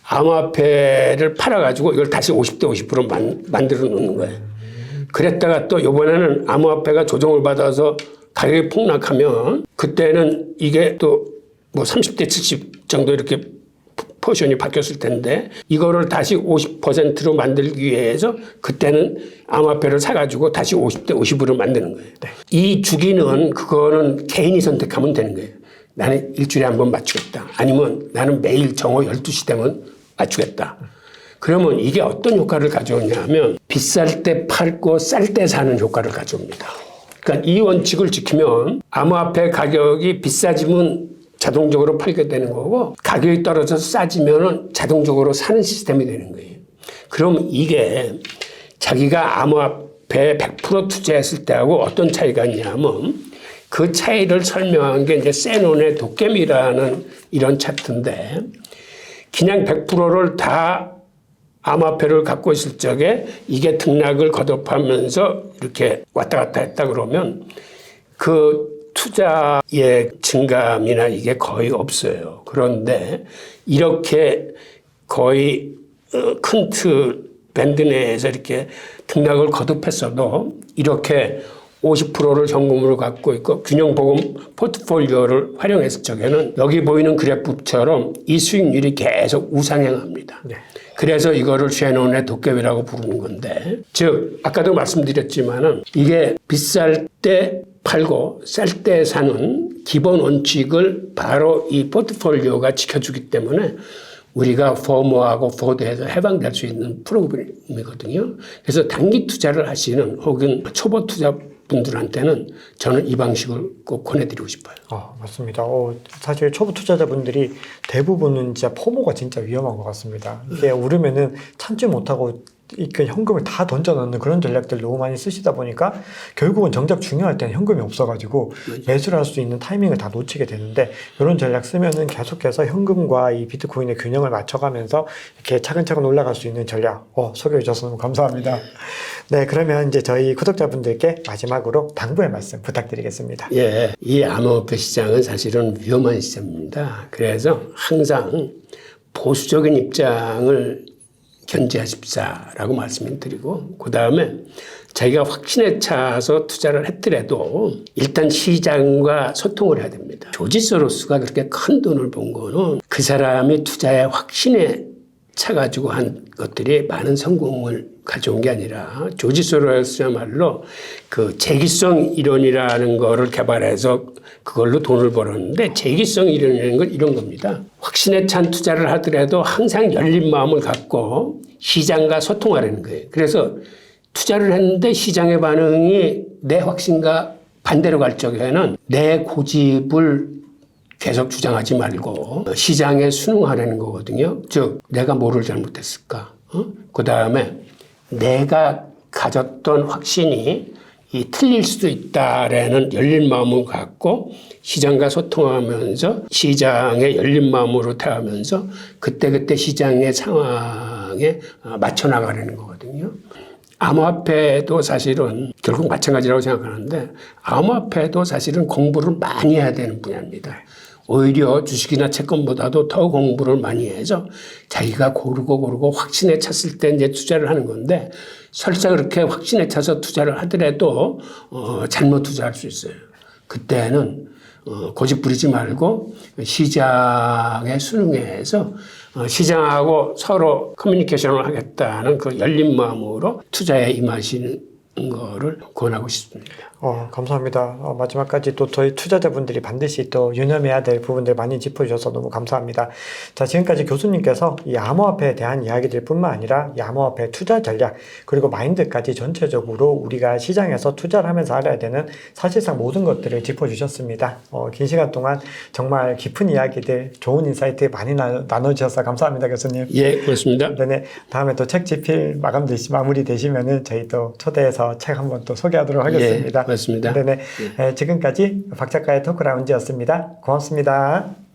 암호화폐를 팔아가지고 이걸 다시 50대 50% 만들어 놓는 거예요. 그랬다가 또 이번에는 암호화폐가 조정을 받아서 가격이 폭락하면 그때는 이게 또 뭐 30대 70 정도 이렇게 포션이 바뀌었을 텐데 이거를 다시 50%로 만들기 위해서 그때는 암호화폐를 사가지고 다시 50대 50으로 만드는 거예요. 네. 이 주기는 그거는 개인이 선택하면 되는 거예요. 나는 일주일에 한 번 맞추겠다. 아니면 나는 매일 정오 12시 되면 맞추겠다. 그러면 이게 어떤 효과를 가져오냐면 비쌀 때 팔고 쌀 때 사는 효과를 가져옵니다. 그러니까 이 원칙을 지키면 암호화폐 가격이 비싸지면 자동적으로 팔게 되는 거고 가격이 떨어져서 싸지면 자동적으로 사는 시스템이 되는 거예요. 그럼 이게 자기가 암호화폐 100% 투자했을 때하고 어떤 차이가 있냐면 그 차이를 설명한 게 이제 세논의 도깨비라는 이런 차트인데 그냥 100%를 다 암호화폐를 갖고 있을 적에 이게 등락을 거듭하면서 이렇게 왔다 갔다 했다 그러면 그 투자의 증감이나 이게 거의 없어요. 그런데 이렇게 거의 큰 틀 밴드 내에서 이렇게 등락을 거듭했어도 이렇게 50%를 현금으로 갖고 있고 균형보금 포트폴리오를 활용했을 적에는 여기 보이는 그래프처럼 이 수익률이 계속 우상향합니다. 네. 그래서 이거를 쉐논의 도깨비라고 부르는 건데, 즉 아까도 말씀드렸지만은 이게 비쌀 때 팔고 쌀 때 사는 기본 원칙을 바로 이 포트폴리오가 지켜주기 때문에 우리가 포모하고 포드에서 해방될 수 있는 프로그램이거든요. 그래서 단기 투자를 하시는 혹은 초보 투자분들한테는 저는 이 방식을 꼭 권해드리고 싶어요. 맞습니다. 사실 초보 투자자분들이 대부분은 진짜 포모가 진짜 위험한 것 같습니다. 이게 오르면은 참지 못하고 그 현금을 다 던져 넣는 그런 전략들 너무 많이 쓰시다 보니까 결국은 정작 중요할 때는 현금이 없어가지고 매수를 할 수 있는 타이밍을 다 놓치게 되는데, 이런 전략 쓰면은 계속해서 현금과 이 비트코인의 균형을 맞춰가면서 이렇게 차근차근 올라갈 수 있는 전략 소개해 주셔서 너무 감사합니다. 네, 그러면 이제 저희 구독자분들께 마지막으로 당부의 말씀 부탁드리겠습니다. 예, 이 암호화폐 시장은 사실은 위험한 시장입니다. 그래서 항상 보수적인 입장을 견지하십사라고 말씀을 드리고, 그 다음에 자기가 확신에 차서 투자를 했더라도 일단 시장과 소통을 해야 됩니다. 조지 소로스가 그렇게 큰 돈을 번 거는 그 사람이 투자에 확신에 차가지고 한 것들이 많은 성공을 가져온 게 아니라, 조지 소로스야말로 그 재기성 이론이라는 거를 개발해서 그걸로 돈을 벌었는데, 재기성 이론이라는 건 이런 겁니다. 확신에 찬 투자를 하더라도 항상 열린 마음을 갖고 시장과 소통하려는 거예요. 그래서 투자를 했는데 시장의 반응이 내 확신과 반대로 갈 적에는 내 고집을 계속 주장하지 말고 시장에 순응하려는 거거든요. 즉, 내가 뭐를 잘못했을까? 그 다음에 내가 가졌던 확신이 틀릴 수도 있다라는 열린 마음을 갖고 시장과 소통하면서 시장에 열린 마음으로 대하면서 그때그때 시장의 상황에 맞춰 나가려는 거거든요. 암호화폐도 사실은 결국 마찬가지라고 생각하는데, 암호화폐도 사실은 공부를 많이 해야 되는 분야입니다. 오히려 주식이나 채권보다도 더 공부를 많이 해서 자기가 고르고 확신에 찼을 때 이제 투자를 하는 건데, 설사 그렇게 확신에 차서 투자를 하더라도 잘못 투자할 수 있어요. 그때는 고집 부리지 말고 시장에 순응해서 시장하고 서로 커뮤니케이션을 하겠다는 그 열린 마음으로 투자에 임하시는 거를 권하고 싶습니다. 감사합니다. 마지막까지 또 저희 투자자분들이 반드시 또 유념해야 될 부분들 많이 짚어주셔서 너무 감사합니다. 자, 지금까지 교수님께서 이 암호화폐에 대한 이야기들 뿐만 아니라 이 암호화폐 투자 전략 그리고 마인드까지 전체적으로 우리가 시장에서 투자를 하면서 알아야 되는 사실상 모든 것들을 짚어주셨습니다. 긴 시간 동안 정말 깊은 이야기들, 좋은 인사이트 많이 나눠주셔서 감사합니다, 교수님. 예, 그렇습니다. 네, 다음에 또 책 집필 마무리 되시면은 저희 또 초대해서 책 한번 또 소개하도록 하겠습니다. 예, 맞습니다. 네네. 지금까지 박 작가의 토크라운지였습니다. 고맙습니다.